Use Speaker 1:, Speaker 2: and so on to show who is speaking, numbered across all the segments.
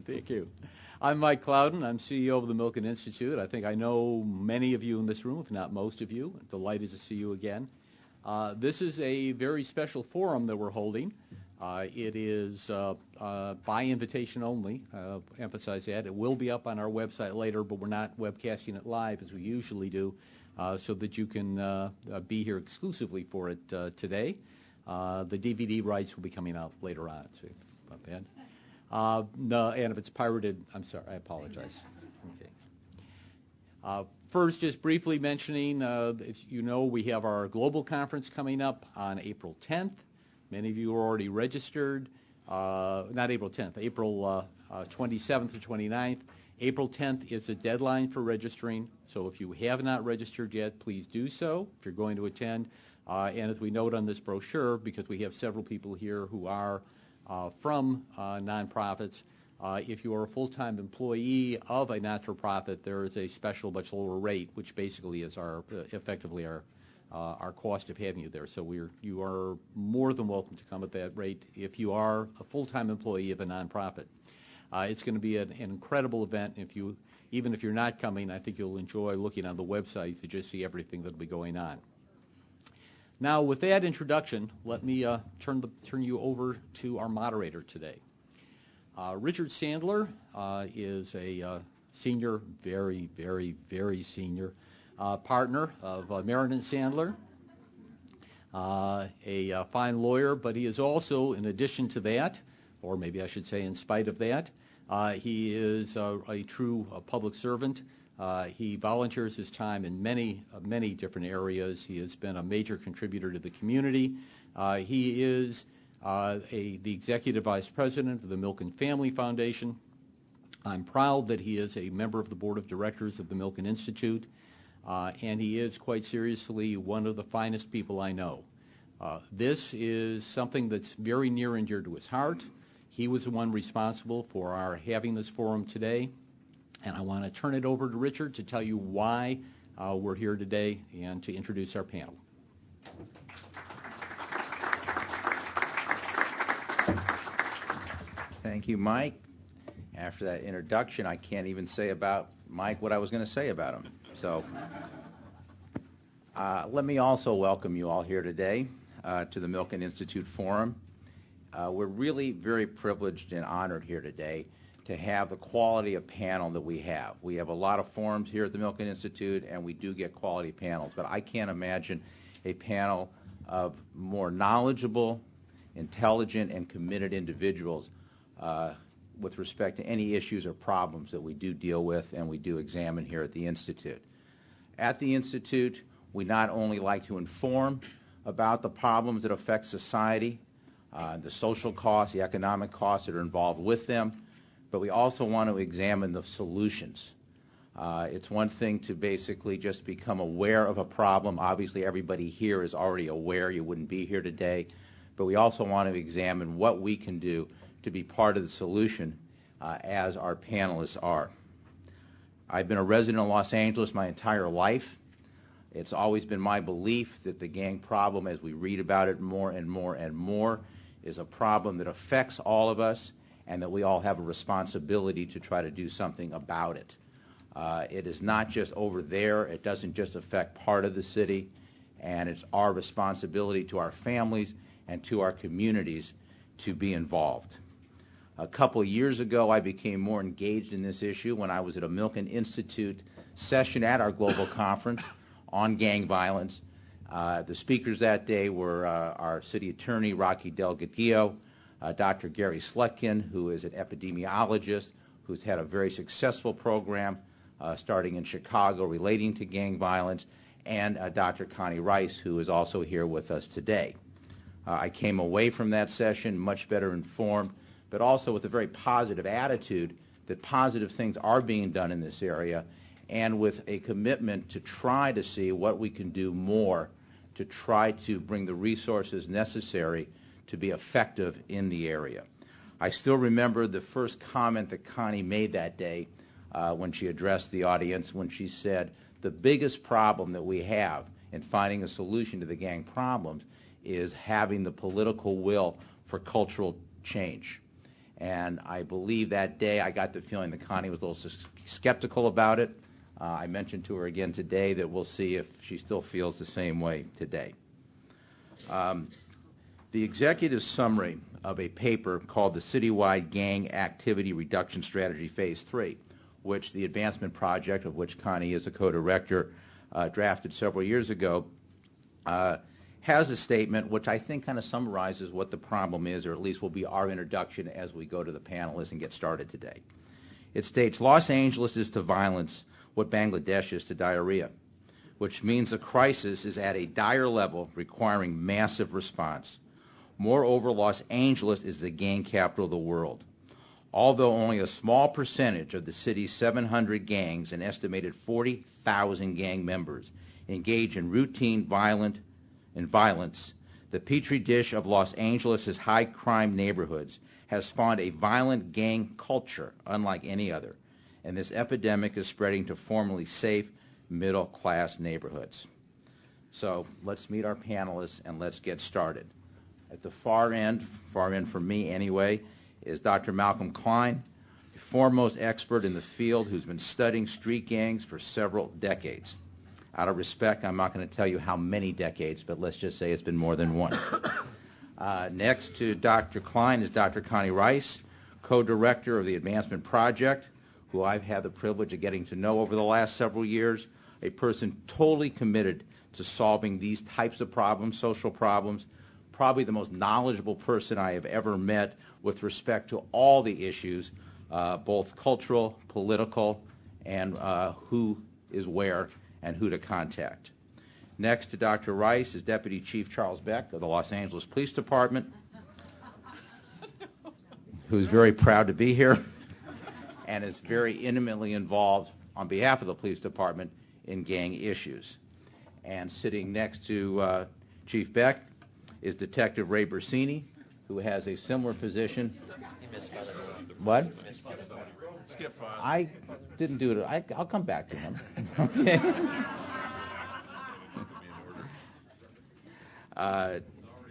Speaker 1: Thank you. I'm Mike Clouden. I'm CEO of the Milken Institute. I think I know many of you in this room, if not most of you. Delighted to see you again. This is a very special forum that we're holding. It is by invitation only. Emphasize that. It will be up on our website later, but we're not webcasting it live as we usually do, so that you can be here exclusively for it today. The DVD rights will be coming out later on, so about that. No, and if it's pirated, I'm sorry, I apologize. Okay. First, just briefly mentioning, if you know, we have our global conference coming up on April 10th. Many of you are already registered. Not April 10th, April 27th to 29th. April 10th is the deadline for registering, so if you have not registered yet, please do so if you're going to attend. And as we note on this brochure, because we have several people here who are from nonprofits, if you are a full-time employee of a not-for-profit, there is a special, much lower rate, which basically is effectively our cost of having you there. So you are more than welcome to come at that rate if you are a full-time employee of a nonprofit. It's going to be an incredible event. Even if you're not coming, I think you'll enjoy looking on the website to just see everything that will be going on. Now, with that introduction, let me turn you over to our moderator today. Richard Sandler is a senior, very, very, very senior partner of Merritt & Sandler, a fine lawyer, but he is also, in addition to that, or maybe I should say in spite of that, he is a true public servant. He volunteers his time in many different areas. He has been a major contributor to the community. He is the Executive Vice President of the Milken Family Foundation. I'm proud that he is a member of the Board of Directors of the Milken Institute, and he is, quite seriously, one of the finest people I know. This is something that's very near and dear to his heart. He was the one responsible for our having this forum today. And I want to turn it over to Richard to tell you why we're here today and to introduce our panel.
Speaker 2: Thank you, Mike. After that introduction, I can't even say about Mike what I was going to say about him. So let me also welcome you all here today to the Milken Institute Forum. We're really very privileged and honored here today to have the quality of panel that we have. We have a lot of forums here at the Milken Institute, and we do get quality panels, but I can't imagine a panel of more knowledgeable, intelligent, and committed individuals with respect to any issues or problems that we do deal with and we do examine here at the Institute. At the Institute, we not only like to inform about the problems that affect society, the social costs, the economic costs that are involved with them, but we also want to examine the solutions. It's one thing to basically just become aware of a problem. Obviously, everybody here is already aware. You wouldn't be here today. But we also want to examine what we can do to be part of the solution, as our panelists are. I've been a resident of Los Angeles my entire life. It's always been my belief that the gang problem, as we read about it more and more and more, is a problem that affects all of us, and that we all have a responsibility to try to do something about it. It is not just over there. It doesn't just affect part of the city, and it's our responsibility to our families and to our communities to be involved. A couple of years ago, I became more engaged in this issue when I was at a Milken Institute session at our global conference on gang violence. The speakers that day were our city attorney, Rocky Delgadillo, Dr. Gary Slutkin, who is an epidemiologist, who's had a very successful program starting in Chicago relating to gang violence, and Dr. Connie Rice, who is also here with us today. I came away from that session much better informed, but also with a very positive attitude that positive things are being done in this area, and with a commitment to try to see what we can do more to try to bring the resources necessary to be effective in the area. I still remember the first comment that Connie made that day when she addressed the audience, when she said, the biggest problem that we have in finding a solution to the gang problems is having the political will for cultural change. And I believe that day I got the feeling that Connie was a little skeptical about it. I mentioned to her again today that we'll see if she still feels the same way today. The executive summary of a paper called the Citywide Gang Activity Reduction Strategy Phase 3, which the Advancement Project, of which Connie is a co-director, drafted several years ago, has a statement which I think kind of summarizes what the problem is, or at least will be our introduction as we go to the panelists and get started today. It states, Los Angeles is to violence what Bangladesh is to diarrhea, which means the crisis is at a dire level requiring massive response. Moreover, Los Angeles is the gang capital of the world. Although only a small percentage of the city's 700 gangs, an estimated 40,000 gang members, engage in routine violence, the petri dish of Los Angeles' high-crime neighborhoods has spawned a violent gang culture unlike any other, and this epidemic is spreading to formerly safe, middle-class neighborhoods. So let's meet our panelists and let's get started. At the far end for me anyway, is Dr. Malcolm Klein, the foremost expert in the field who's been studying street gangs for several decades. Out of respect, I'm not going to tell you how many decades, but let's just say it's been more than one. Next to Dr. Klein is Dr. Connie Rice, co-director of the Advancement Project, who I've had the privilege of getting to know over the last several years, a person totally committed to solving these types of problems, social problems, probably the most knowledgeable person I have ever met with respect to all the issues, both cultural, political, and who is where and who to contact. Next to Dr. Rice is Deputy Chief Charles Beck of the Los Angeles Police Department, who's very proud to be here and is very intimately involved on behalf of the police department in gang issues. And sitting next to Chief Beck is Detective Ray Bercini, who has a similar position. What? I didn't do it. I'll come back to him. Okay.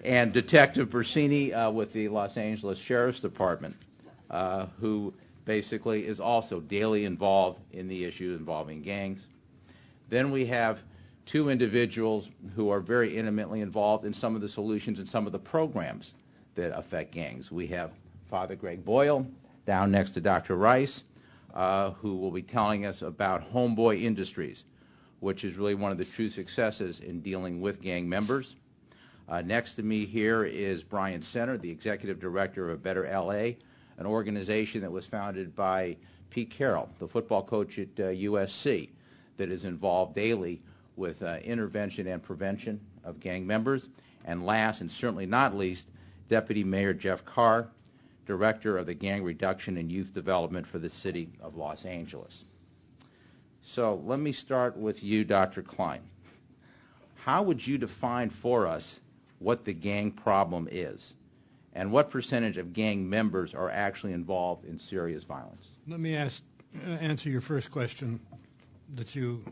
Speaker 2: And Detective Bercini with the Los Angeles Sheriff's Department, who basically is also daily involved in the issues involving gangs. Then we have two individuals who are very intimately involved in some of the solutions and some of the programs that affect gangs. We have Father Greg Boyle down next to Dr. Rice, who will be telling us about Homeboy Industries, which is really one of the true successes in dealing with gang members. Next to me here is Brian Center, the executive director of Better LA, an organization that was founded by Pete Carroll, the football coach at USC, that is involved daily with intervention and prevention of gang members. And last, and certainly not least, Deputy Mayor Jeff Carr, Director of the Gang Reduction and Youth Development for the City of Los Angeles. So let me start with you, Dr. Klein. How would you define for us what the gang problem is, and what percentage of gang members are actually involved in serious violence?
Speaker 3: Let me answer your first question that you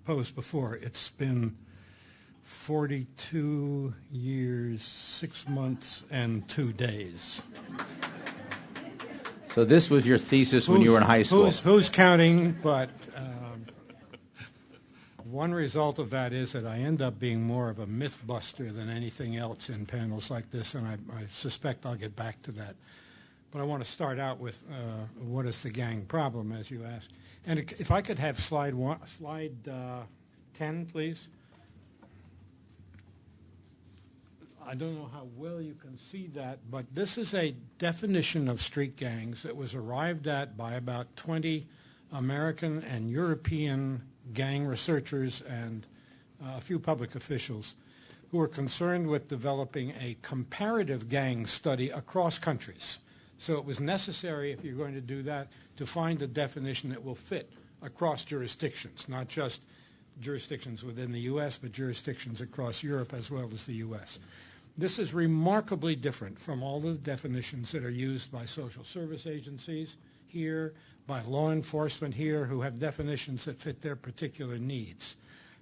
Speaker 3: posed before. It's been 42 years, 6 months, and 2 days.
Speaker 2: So this was your thesis when you were in high school.
Speaker 3: Who's counting? But one result of that is that I end up being more of a myth buster than anything else in panels like this, and I suspect I'll get back to that. But I want to start out with what is the gang problem, as you asked. And if I could have slide 10, please. I don't know how well you can see that, but this is a definition of street gangs that was arrived at by about 20 American and European gang researchers and a few public officials who were concerned with developing a comparative gang study across countries. So it was necessary, if you're going to do that, to find a definition that will fit across jurisdictions, not just jurisdictions within the U.S., but jurisdictions across Europe as well as the U.S. This is remarkably different from all the definitions that are used by social service agencies here, by law enforcement here, who have definitions that fit their particular needs.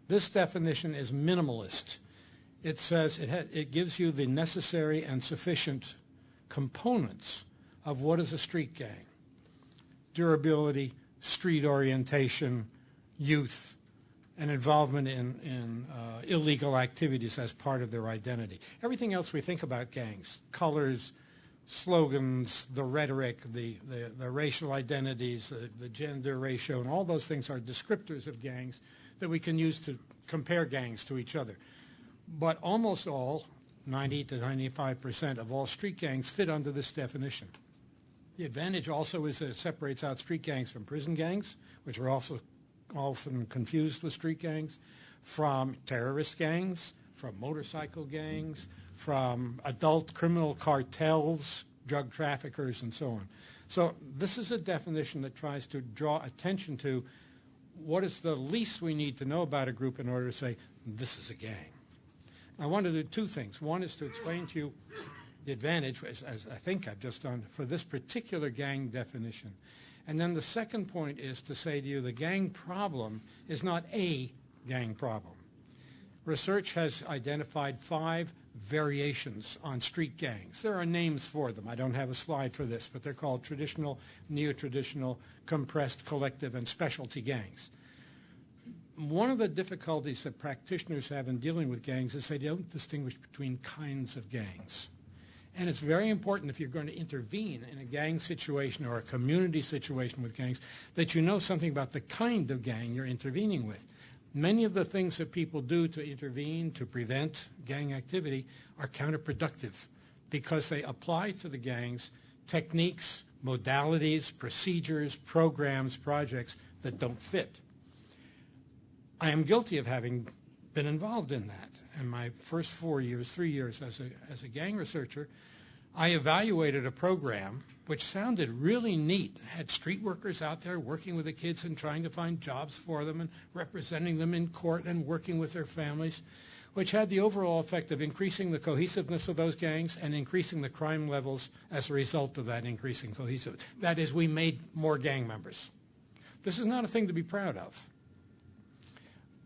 Speaker 3: This definition is minimalist. It says it gives you the necessary and sufficient components of what is a street gang. Durability, street orientation, youth, and involvement in illegal activities as part of their identity. Everything else we think about gangs, colors, slogans, the rhetoric, the racial identities, the gender ratio, and all those things are descriptors of gangs that we can use to compare gangs to each other. But almost all, 90 to 95% of all street gangs fit under this definition. The advantage also is that it separates out street gangs from prison gangs, which are also often confused with street gangs, from terrorist gangs, from motorcycle gangs, from adult criminal cartels, drug traffickers, and so on. So this is a definition that tries to draw attention to what is the least we need to know about a group in order to say, this is a gang. I want to do two things. One is to explain to you the advantage, as I think I've just done, for this particular gang definition. And then the second point is to say to you the gang problem is not a gang problem. Research has identified 5 variations on street gangs. There are names for them. I don't have a slide for this, but they're called traditional, neo-traditional, compressed, collective, and specialty gangs. One of the difficulties that practitioners have in dealing with gangs is they don't distinguish between kinds of gangs. And it's very important if you're going to intervene in a gang situation or a community situation with gangs that you know something about the kind of gang you're intervening with. Many of the things that people do to intervene, to prevent gang activity, are counterproductive because they apply to the gangs techniques, modalities, procedures, programs, projects that don't fit. I am guilty of having been involved in that. In my first 3 years as a gang researcher, I evaluated a program which sounded really neat. Had street workers out there working with the kids and trying to find jobs for them and representing them in court and working with their families, which had the overall effect of increasing the cohesiveness of those gangs and increasing the crime levels as a result of that increasing cohesiveness. That is, we made more gang members. This is not a thing to be proud of.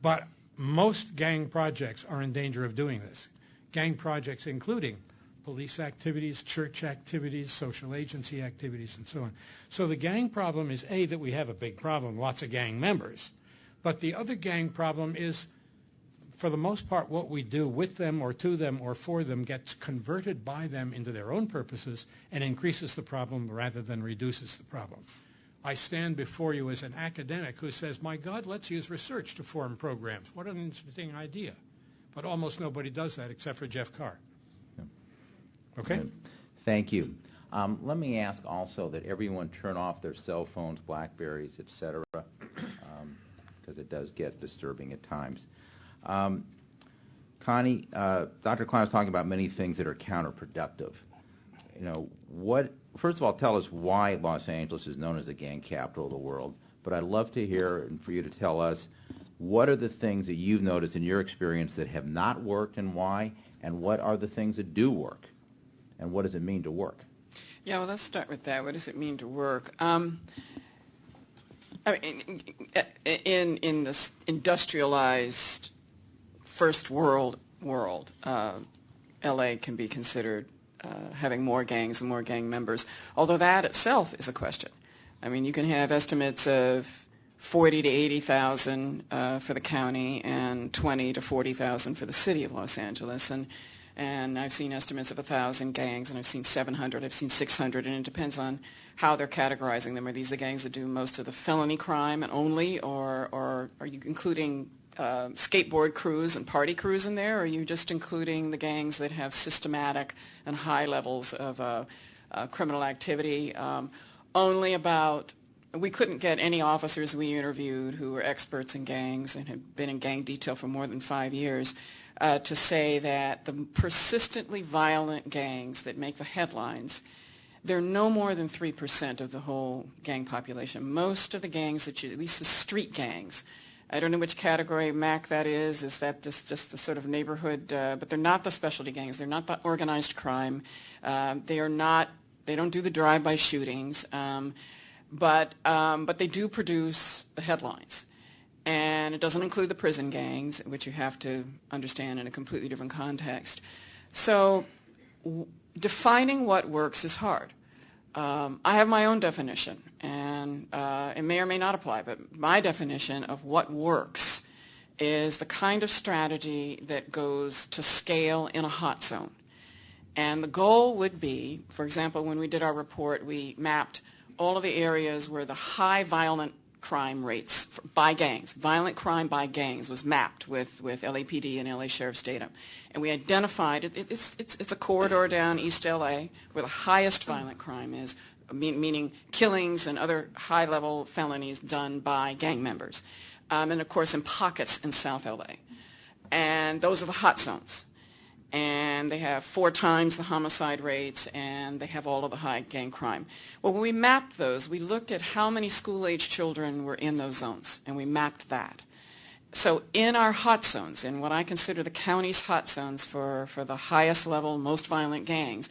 Speaker 3: But most gang projects are in danger of doing this. Gang projects including police activities, church activities, social agency activities, and so on. So the gang problem is, A, that we have a big problem, lots of gang members. But the other gang problem is, for the most part, what we do with them or to them or for them gets converted by them into their own purposes and increases the problem rather than reduces the problem. I stand before you as an academic who says, my God, let's use research to form programs. What an interesting idea. But almost nobody does that except for Jeff Carr. Okay?
Speaker 2: Thank you. Let me ask also that everyone turn off their cell phones, Blackberries, etc., because it does get disturbing at times. Connie, Dr. Klein was talking about many things that are counterproductive. You know, first of all, tell us why Los Angeles is known as the gang capital of the world. But I'd love to hear and for you to tell us what are the things that you've noticed in your experience that have not worked and why, and what are the things that do work, and what does it mean to work?
Speaker 4: Yeah, well, let's start with that. What does it mean to work? I mean, in this industrialized first world, L.A. can be considered having more gangs and more gang members, although that itself is a question. I mean, you can have estimates of 40 to 80,000 for the county and 20 to 40,000 for the city of Los Angeles, and I've seen estimates of 1,000 gangs, and I've seen 700, I've seen 600, and it depends on how they're categorizing them. Are these the gangs that do most of the felony crime and only, or are you including skateboard crews and party crews in there, or are you just including the gangs that have systematic and high levels of criminal activity? We couldn't get any officers we interviewed who were experts in gangs and had been in gang detail for more than 5 years to say that the persistently violent gangs that make the headlines, they're no more than 3% of the whole gang population. Most of the gangs, at least the street gangs, I don't know which category, Mac, that is that just the sort of neighborhood, but they're not the specialty gangs. They're not the organized crime. They don't do the drive-by shootings, but they do produce the headlines. And it doesn't include the prison gangs, which you have to understand in a completely different context. So defining what works is hard. I have my own definition, and it may or may not apply, but my definition of what works is the kind of strategy that goes to scale in a hot zone. And the goal would be, for example, when we did our report, we mapped all of the areas where the high violent crime rates by gangs, violent crime by gangs was mapped with LAPD and LA Sheriff's data. And we identified, it's a corridor down East LA where the highest violent crime is, meaning killings and other high-level felonies done by gang members. And of course in pockets in South LA. And those are the hot zones. And they have 4 times the homicide rates, and they have all of the high gang crime. Well, when we mapped those, we looked at how many school-age children were in those zones, and we mapped that. So in our hot zones, in what I consider the county's hot zones for the highest level, most violent gangs,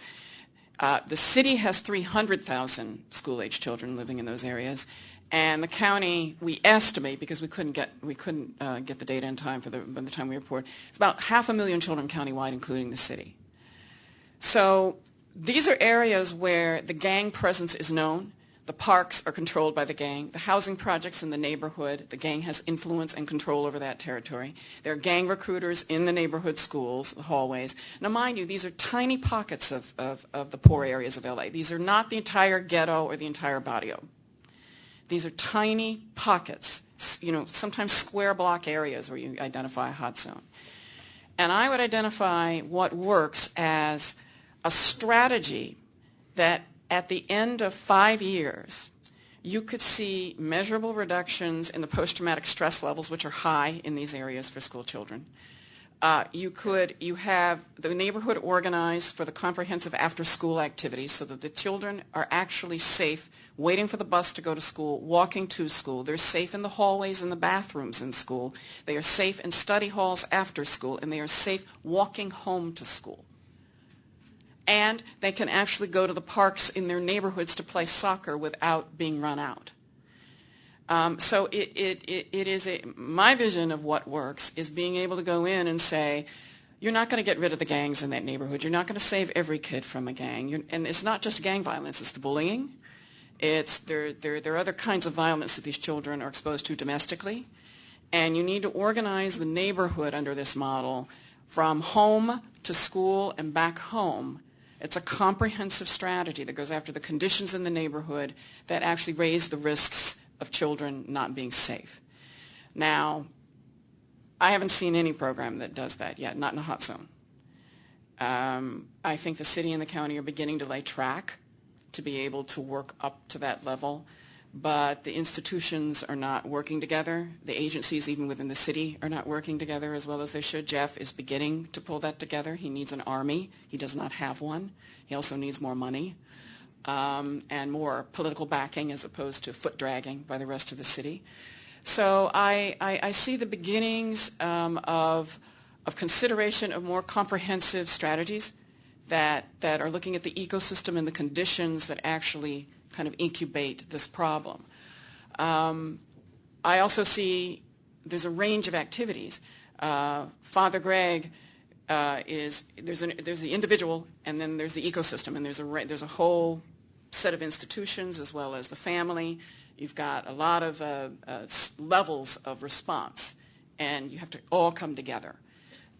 Speaker 4: the city has 300,000 school-age children living in those areas. And the county, we estimate, because we couldn't get the data in time by the time we report, it's about 500,000 children countywide, including the city. So these are areas where the gang presence is known. The parks are controlled by the gang. The housing projects in the neighborhood, the gang has influence and control over that territory. There are gang recruiters in the neighborhood schools, the hallways. Now, mind you, these are tiny pockets of the poor areas of LA. These are not the entire ghetto or the entire barrio. These are tiny pockets, sometimes square block areas where you identify a hot zone. And I would identify what works as a strategy that at the end of 5 years, you could see measurable reductions in the post-traumatic stress levels, which are high in these areas for school children. You have the neighborhood organized for the comprehensive after-school activities so that the children are actually safe waiting for the bus to go to school, walking to school. They're safe in the hallways and the bathrooms in school. They are safe in study halls after school, and they are safe walking home to school. And they can actually go to the parks in their neighborhoods to play soccer without being run out. So my vision of what works is being able to go in and say, you're not going to get rid of the gangs in that neighborhood. You're not going to save every kid from a gang. And it's not just gang violence. It's the bullying. There are other kinds of violence that these children are exposed to domestically. And you need to organize the neighborhood under this model from home to school and back home. It's a comprehensive strategy that goes after the conditions in the neighborhood that actually raise the risks of children not being safe. Now, I haven't seen any program that does that yet, not in a hot zone. I think the city and the county are beginning to lay track to be able to work up to that level, but the institutions are not working together. The agencies, even within the city, are not working together as well as they should. Jeff is beginning to pull that together. He needs an army. He does not have one. He also needs more money. And more political backing as opposed to foot dragging by the rest of the city. So I see the beginnings of consideration of more comprehensive strategies that are looking at the ecosystem and the conditions that actually kind of incubate this problem. I also see there's a range of activities. Father Greg there's the individual, and then there's the ecosystem, and there's a whole set of institutions as well as the family. You've got a lot of levels of response, and you have to all come together.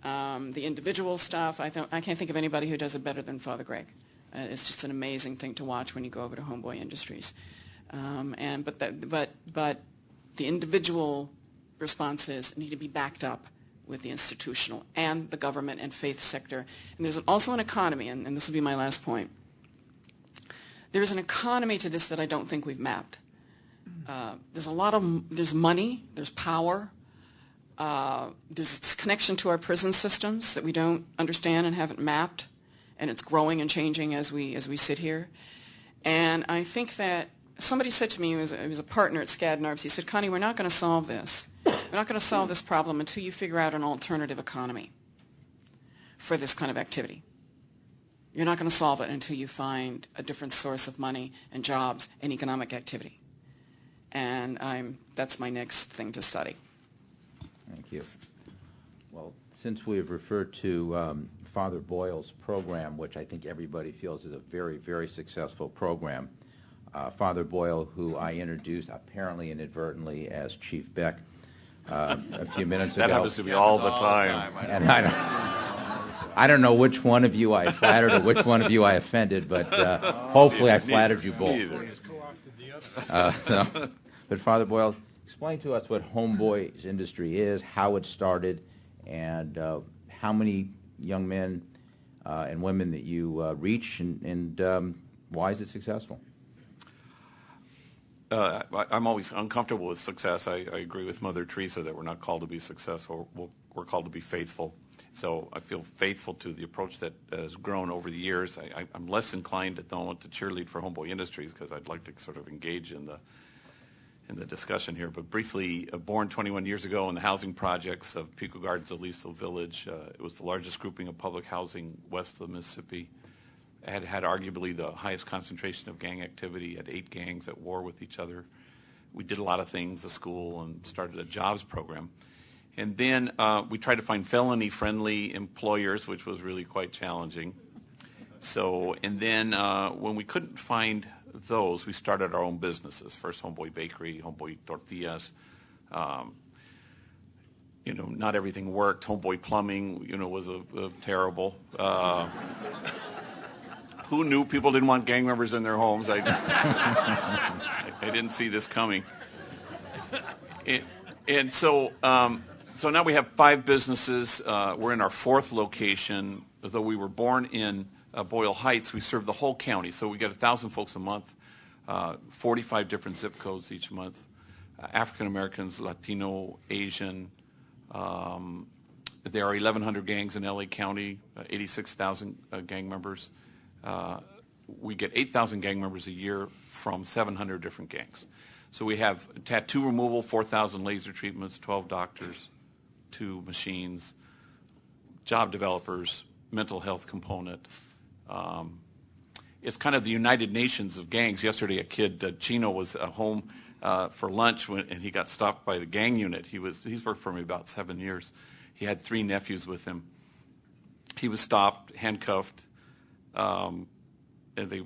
Speaker 4: The individual stuff, I can't think of anybody who does it better than Father Greg. It's just an amazing thing to watch when you go over to Homeboy Industries. But the individual responses need to be backed up with the institutional and the government and faith sector. And there's also an economy, and this will be my last point. There's an economy to this that I don't think we've mapped. There's money, there's power, there's this connection to our prison systems that we don't understand and haven't mapped, and it's growing and changing as we sit here. And I think that somebody said to me, he was a partner at SCAD NARPS, he said, Connie, we're not going to solve this. We're not going to solve this problem until you figure out an alternative economy for this kind of activity. You're not going to solve it until you find a different source of money and jobs and economic activity. And that's my next thing to study.
Speaker 2: Thank you. Well, since we've referred to Father Boyle's program, which I think everybody feels is a very, very successful program, Father Boyle, who I introduced apparently inadvertently as Chief Beck a few minutes ago.
Speaker 5: That happens to me all the time.
Speaker 2: And I don't know which one of you I flattered or which one of you I offended, but hopefully I flattered you both. But Father Boyle, explain to us what Homeboy's industry is, how it started, and how many young men and women that you reach, and why is it successful?
Speaker 5: I'm always uncomfortable with success. I agree with Mother Teresa that we're not called to be successful. We're called to be faithful. So I feel faithful to the approach that has grown over the years. I'm less inclined to don't want to cheerlead for Homeboy Industries because I'd like to sort of engage in the discussion here. But briefly, born 21 years ago in the housing projects of Pico Gardens, Aliso Village. It was the largest grouping of public housing west of the Mississippi. Had arguably the highest concentration of gang activity, had 8 gangs at war with each other. We did a lot of things, the school, and started a jobs program. And then we tried to find felony-friendly employers, which was really quite challenging. And then when we couldn't find those, we started our own businesses. First, Homeboy Bakery, Homeboy Tortillas. Not everything worked. Homeboy Plumbing, was terrible. Who knew people didn't want gang members in their homes? I didn't see this coming. So now we have 5 businesses. We're in our 4th location. Though we were born in Boyle Heights, we serve the whole county. So we get 1,000 folks a month, 45 different zip codes each month. African Americans, Latino, Asian. There are 1,100 gangs in LA County, 86,000 gang members. We get 8,000 gang members a year from 700 different gangs. So we have tattoo removal, 4,000 laser treatments, 12 doctors, 2 machines, job developers, mental health component. It's kind of the United Nations of gangs. Yesterday a kid, Chino, was home for lunch and he got stopped by the gang unit. He's worked for me about 7 years. He had 3 nephews with him. He was stopped, handcuffed, and they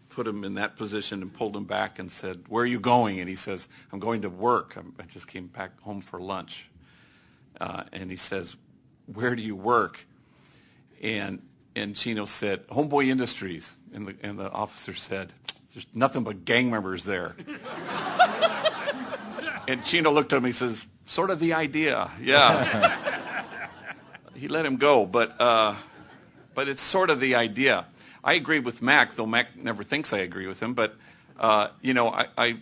Speaker 5: put him in that position and pulled him back and said, "Where are you going?" And he says, "I'm going to work. I just came back home for lunch." And he says, "Where do you work?" And Chino said, "Homeboy Industries." And the officer said, "There's nothing but gang members there." And Chino looked at me and says, "Sort of the idea, yeah." He let him go, but it's sort of the idea. I agree with Mac, though Mac never thinks I agree with him. But I've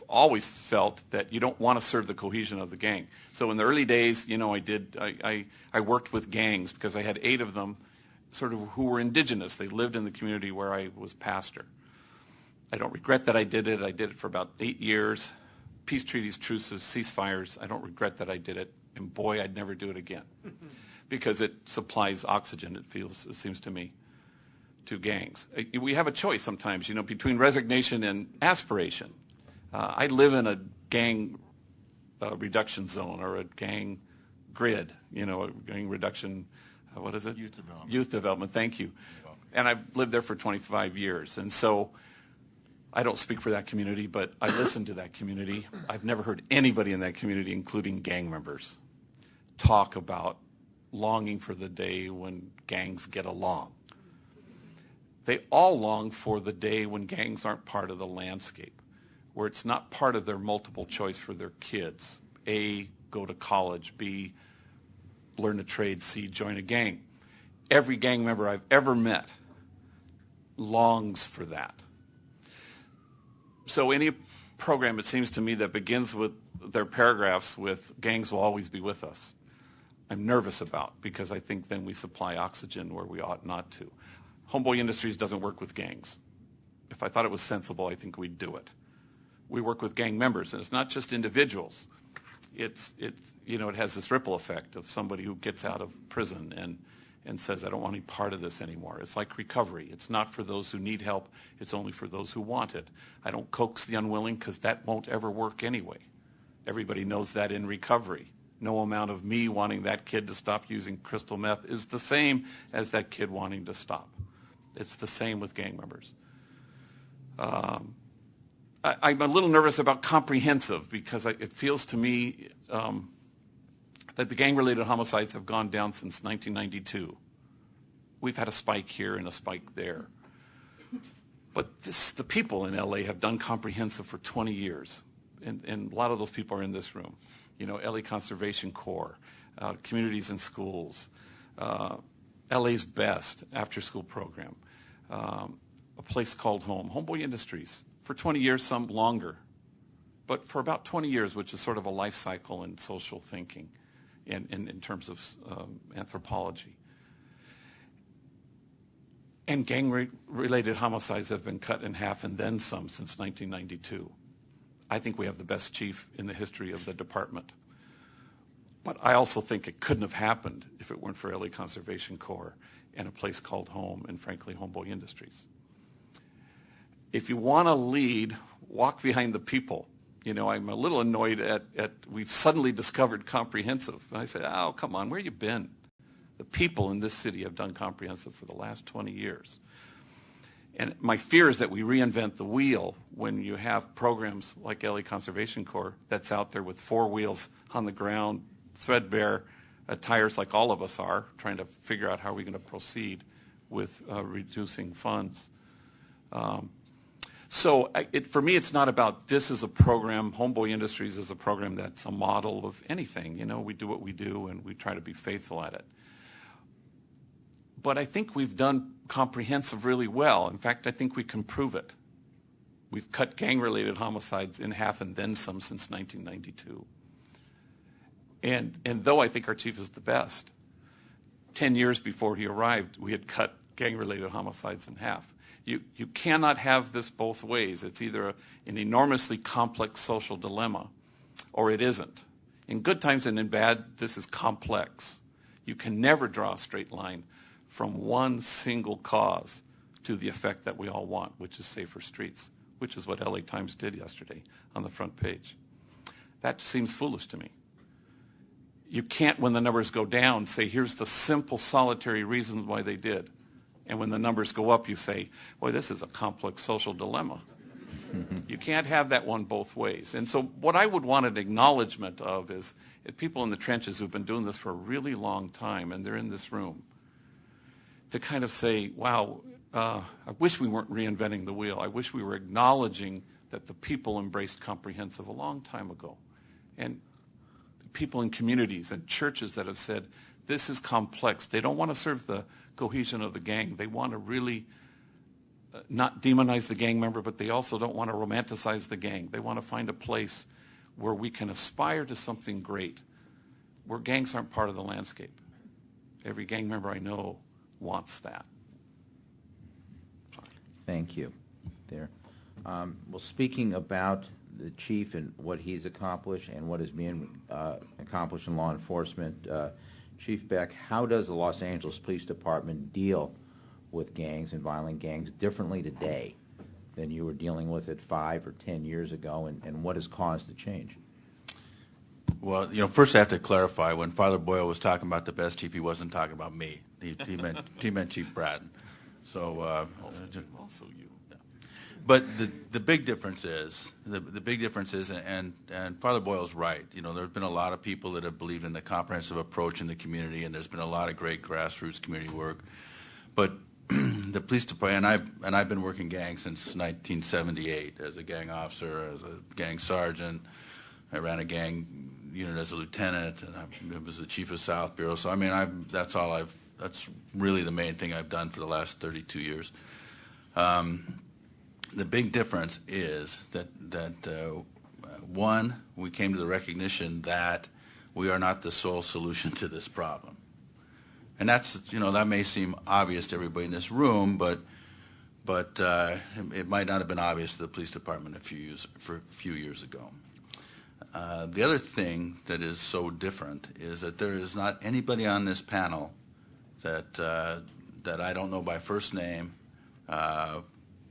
Speaker 5: always felt that you don't want to serve the cohesion of the gang. So in the early days, I worked with gangs because I had 8 of them, sort of who were indigenous. They lived in the community where I was pastor. I don't regret that I did it. I did it for about 8 years. Peace treaties, truces, ceasefires. I don't regret that I did it. And boy, I'd never do it again, because it supplies oxygen. It seems to me, to gangs. We have a choice sometimes, between resignation and aspiration. I live in a gang reduction zone, or a gang grid, a gang reduction, what is it?
Speaker 6: Youth development.
Speaker 5: Youth development, thank you. And I've lived there for 25 years. And so I don't speak for that community, but I listen to that community. I've never heard anybody in that community, including gang members, talk about longing for the day when gangs get along. They all long for the day when gangs aren't part of the landscape, where it's not part of their multiple choice for their kids. A, go to college. B, learn a trade. C, join a gang. Every gang member I've ever met longs for that. So any program, it seems to me, that begins with their paragraphs with "gangs will always be with us," I'm nervous about, because I think then we supply oxygen where we ought not to. Homeboy Industries doesn't work with gangs. If I thought it was sensible, I think we'd do it. We work with gang members, and it's not just individuals. It has this ripple effect of somebody who gets out of prison and says, "I don't want any part of this anymore." It's like recovery. It's not for those who need help. It's only for those who want it. I don't coax the unwilling, because that won't ever work anyway. Everybody knows that in recovery. No amount of me wanting that kid to stop using crystal meth is the same as that kid wanting to stop. It's the same with gang members. I'm a little nervous about comprehensive because it feels to me that the gang-related homicides have gone down since 1992. We've had a spike here and a spike there. But the people in LA have done comprehensive for 20 years. And a lot of those people are in this room. You know, LA Conservation Corps, Communities in Schools, LA's Best after-school program, a place called Home, Homeboy Industries, for 20 years, some longer. But for about 20 years, which is sort of a life cycle in social thinking in terms of anthropology. And gang-related homicides have been cut in half and then some since 1992. I think we have the best chief in the history of the department. But I also think it couldn't have happened if it weren't for LA Conservation Corps and a place called Home and, frankly, Homeboy Industries. If you want to lead, walk behind the people. You know, I'm a little annoyed at we've suddenly discovered comprehensive. And I say, oh, come on, where you been? The people in this city have done comprehensive for the last 20 years. And my fear is that we reinvent the wheel when you have programs like LA Conservation Corps that's out there with 4 wheels on the ground, threadbare tires like all of us are, trying to figure out how we're going to proceed with reducing funds. So for me, it's not about this is a program, Homeboy Industries is a program that's a model of anything. You know, we do what we do and we try to be faithful at it. But I think we've done comprehensive really well. In fact, I think we can prove it. We've cut gang-related homicides in half and then some since 1992. And though I think our chief is the best, 10 years before he arrived, we had cut gang-related homicides in half. You cannot have this both ways. It's either an enormously complex social dilemma or it isn't. In good times and in bad, this is complex. You can never draw a straight line from one single cause to the effect that we all want, which is safer streets, which is what LA Times did yesterday on the front page. That seems foolish to me. You can't, when the numbers go down, say, here's the simple, solitary reasons why they did. And when the numbers go up, you say, boy, this is a complex social dilemma. You can't have that one both ways. And so what I would want an acknowledgement of is people in the trenches who've been doing this for a really long time, and they're in this room, to kind of say, wow, I wish we weren't reinventing the wheel. I wish we were acknowledging that the people embraced comprehensive a long time ago. And people in communities and churches that have said, this is complex. They don't want to serve the cohesion of the gang. They want to really not demonize the gang member, but they also don't want to romanticize the gang. They want to find a place where we can aspire to something great, where gangs aren't part of the landscape. Every gang member I know wants that. Sorry.
Speaker 2: Thank you. There. Well, speaking about the chief and what he's accomplished and what is being accomplished in law enforcement, Chief Beck, how does the Los Angeles Police Department deal with gangs and violent gangs differently today than you were dealing with it 5 or 10 years ago, and what has caused the change?
Speaker 6: Well, you know, first I have to clarify, when Father Boyle was talking about the best chief, he wasn't talking about me. He meant Chief Brad. So
Speaker 5: Also you.
Speaker 6: But the big difference is, and Father Boyle's right. You know, there's been a lot of people that have believed in the comprehensive approach in the community, and there's been a lot of great grassroots community work. But the police department, and I've been working gangs since 1978 as a gang officer, as a gang sergeant. I ran a gang unit as a lieutenant, and I was the chief of South Bureau. So I mean, that's really the main thing I've done for the last 32 years. The big difference is that one, we came to the recognition that we are not the sole solution to this problem, and that's, you know, that may seem obvious to everybody in this room, but it might not have been obvious to the police department a few years ago. The other thing that is so different is that there is not anybody on this panel that I don't know by first name.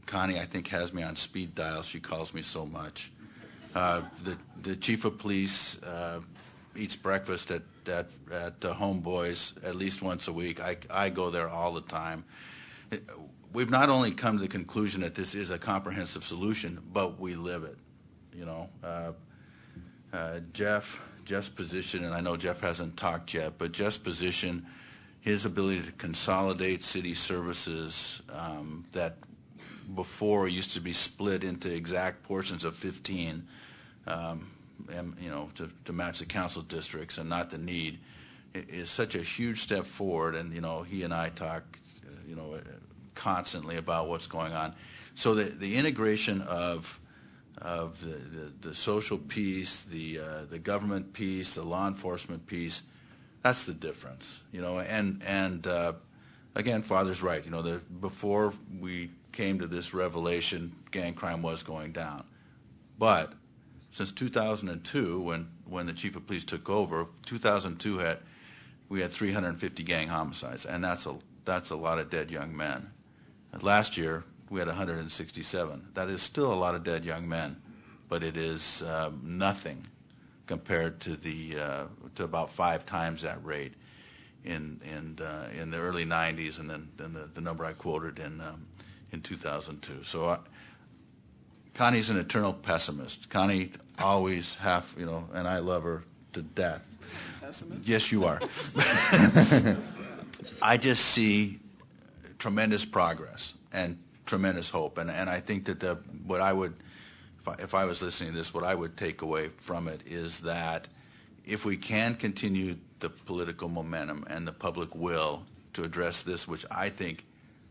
Speaker 6: Connie, I think, has me on speed dial. She calls me so much. The chief of police eats breakfast at Homeboy's at least once a week. I go there all the time. we've not only come to the conclusion that this is a comprehensive solution, but we live it. You know, Jeff's position, and I know Jeff hasn't talked yet, but Jeff's position, his ability to consolidate city services that before used to be split into exact portions of 15, and, you know, to match the council districts and not the need, is such a huge step forward. And, you know, he and I talk, you know, constantly about what's going on. So the integration of the social piece, the government piece, the law enforcement piece, that's the difference, you know. And again, Father's right. You know, before we came to this revelation, gang crime was going down. But since 2002, when the chief of police took over, 2002 we had 350 gang homicides, and that's a lot of dead young men. And last year we had 167. That is still a lot of dead young men, but it is nothing compared to to about 5 times that rate in the early 90s, and then the number I quoted in 2002. So Connie's an eternal pessimist. Connie always you know, and I love her to death.
Speaker 4: Pessimist?
Speaker 6: Yes, you are. I just see tremendous progress and tremendous hope, and I think that what I would, if I was listening to this, what I would take away from it is that if we can continue the political momentum and the public will to address this, which I think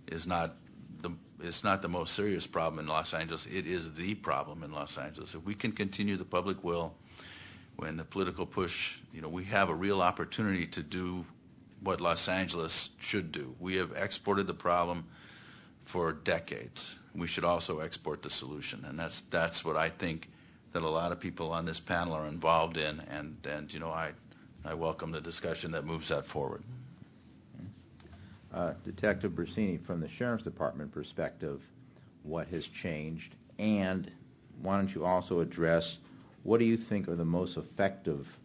Speaker 6: is not the most serious problem in Los Angeles, it is the problem in Los Angeles. If we can continue the public will, when the political push, you know, we have a real opportunity to do what Los Angeles should do. We have exported the problem for decades. We should also export the solution, and that's what I think that a lot of people on this panel are involved in, and you know, I welcome the discussion that moves that forward.
Speaker 2: Detective Bercini, from the Sheriff's Department perspective, what has changed, and why don't you also address what do you think are the most effective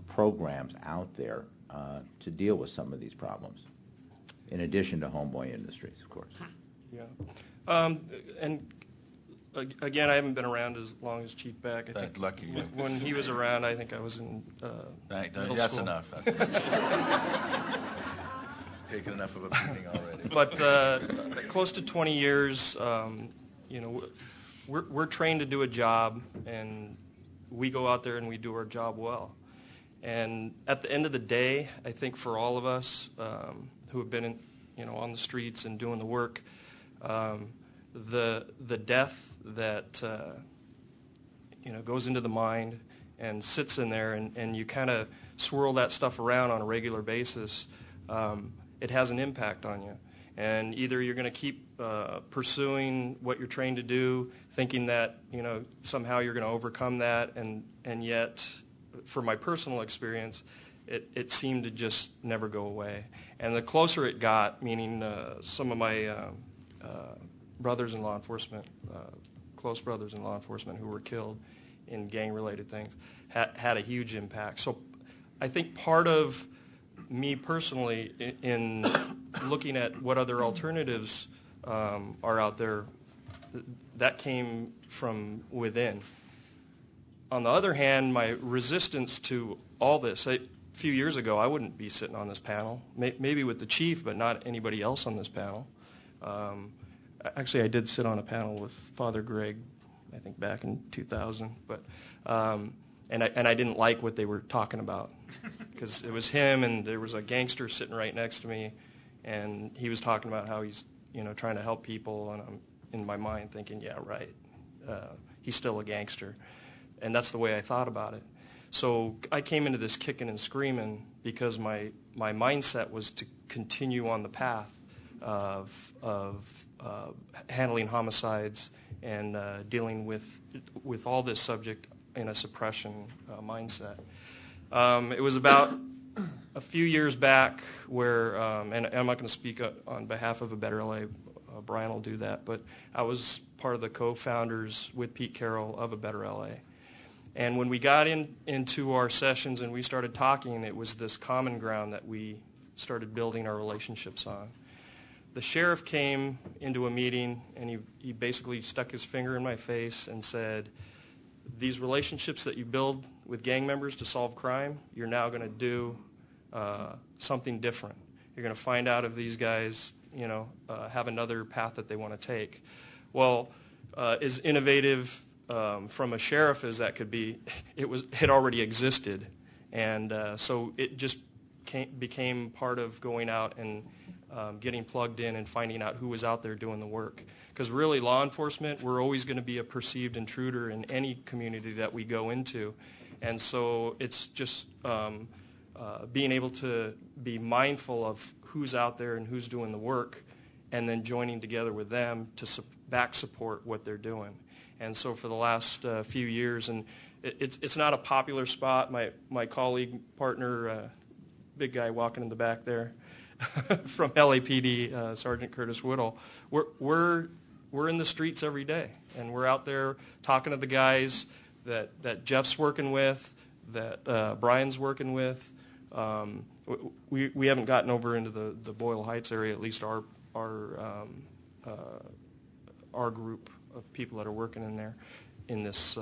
Speaker 2: programs out there to deal with some of these problems, in addition to Homeboy Industries, of course?
Speaker 7: Yeah. And again, I haven't been around as long as Chief Beck. I think
Speaker 6: lucky you.
Speaker 7: when he was around, I think I was in middle
Speaker 6: That's
Speaker 7: school.
Speaker 6: enough. That's enough. Taken enough of a beating already.
Speaker 7: But close to 20 years, you know, we're trained to do a job, and we go out there and we do our job well. And at the end of the day, I think for all of us who have been on the streets and doing the work, the death that goes into the mind and sits in there, and you kind of swirl that stuff around on a regular basis, it has an impact on you. And either you're going to keep pursuing what you're trained to do, thinking that somehow you're going to overcome that, and yet, for my personal experience, it seemed to just never go away. And the closer it got, meaning some of my brothers in law enforcement, close brothers in law enforcement who were killed in gang-related things, had a huge impact. So I think part of me personally in looking at what other alternatives are out there, that came from within. On the other hand, my resistance to all this, a few years ago, I wouldn't be sitting on this panel, maybe with the chief, but not anybody else on this panel. Actually, I did sit on a panel with Father Greg, I think back in 2000, but and I didn't like what they were talking about, because it was him and there was a gangster sitting right next to me, and he was talking about how he's trying to help people, and I'm in my mind thinking, yeah, right, he's still a gangster, and that's the way I thought about it. So I came into this kicking and screaming because my mindset was to continue on the path of handling homicides and dealing with all this subject in a suppression mindset. It was about a few years back where, and I'm not going to speak on behalf of A Better LA, Brian will do that, but I was part of the co-founders with Pete Carroll of A Better LA. And when we got into our sessions and we started talking, it was this common ground that we started building our relationships on. the sheriff came into a meeting and he basically stuck his finger in my face and said, these relationships that you build with gang members to solve crime, you're now going to do something different. You're going to find out if these guys, have another path that they want to take. Well, as innovative from a sheriff as that could be, it already existed, and so it just became part of going out and getting plugged in and finding out who was out there doing the work. Because really, law enforcement, we're always going to be a perceived intruder in any community that we go into, and so it's just being able to be mindful of who's out there and who's doing the work, and then joining together with them to back support what they're doing. And so for the last few years, and it's not a popular spot. My colleague, partner, big guy walking in the back there, from LAPD, Sergeant Curtis Whittle, we're in the streets every day, and we're out there talking to the guys that Jeff's working with, that Brian's working with. We haven't gotten over into the Boyle Heights area, at least our group of people that are working in there in this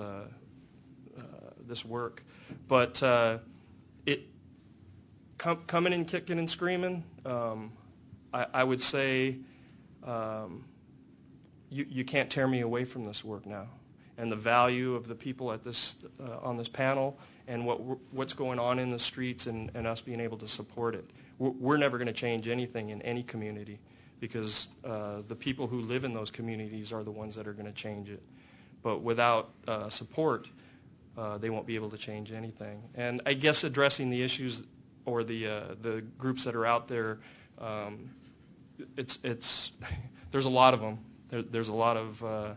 Speaker 7: this work. But coming and kicking and screaming, I would say you can't tear me away from this work now, and the value of the people at this on this panel, and what's going on in the streets, and us being able to support it. We're never going to change anything in any community, because the people who live in those communities are the ones that are going to change it. But without support, they won't be able to change anything. And I guess addressing the issues or the groups that are out there, there's a lot of them. There's a lot of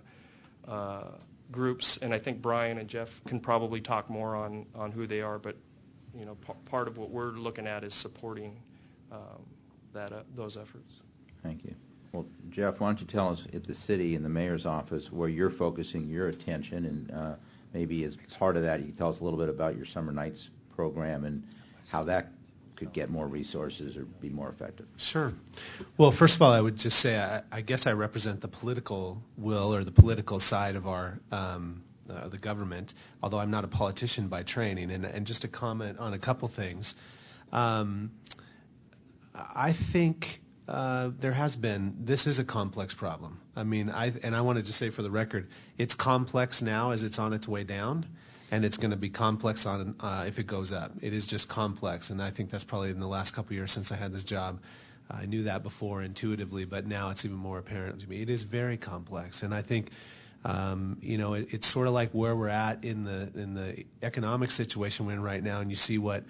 Speaker 7: groups, and I think Brian and Jeff can probably talk more on who they are. But part of what we're looking at is supporting those efforts.
Speaker 2: Thank you. Well, Jeff, why don't you tell us at the city and the mayor's office where you're focusing your attention, and maybe as part of that, you can tell us a little bit about your Summer Nights program and how that could get more resources or be more effective.
Speaker 8: Sure. Well, first of all, I would just say I guess I represent the political will or the political side of our the government, although I'm not a politician by training. And just to comment on a couple things, I think this is a complex problem. I mean, I wanted to say for the record, it's complex now as it's on its way down, and it's going to be complex on if it goes up. It is just complex, and I think that's probably in the last couple of years since I had this job. I knew that before intuitively, but now it's even more apparent to me. It is very complex, and I think it's sort of like where we're at in the economic situation we're in right now, and you see what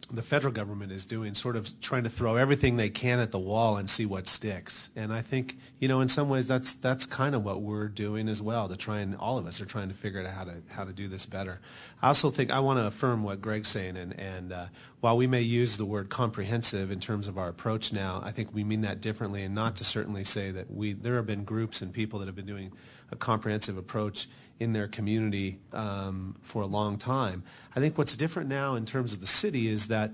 Speaker 8: the federal government is doing, sort of trying to throw everything they can at the wall and see what sticks. And I think, in some ways that's kind of what we're doing as well, all of us are trying to figure out how to do this better. I also think I want to affirm what Greg's saying, and while we may use the word comprehensive in terms of our approach now, I think we mean that differently, and not to certainly say that there have been groups and people that have been doing a comprehensive approach in their community for a long time. I think what's different now in terms of the city is that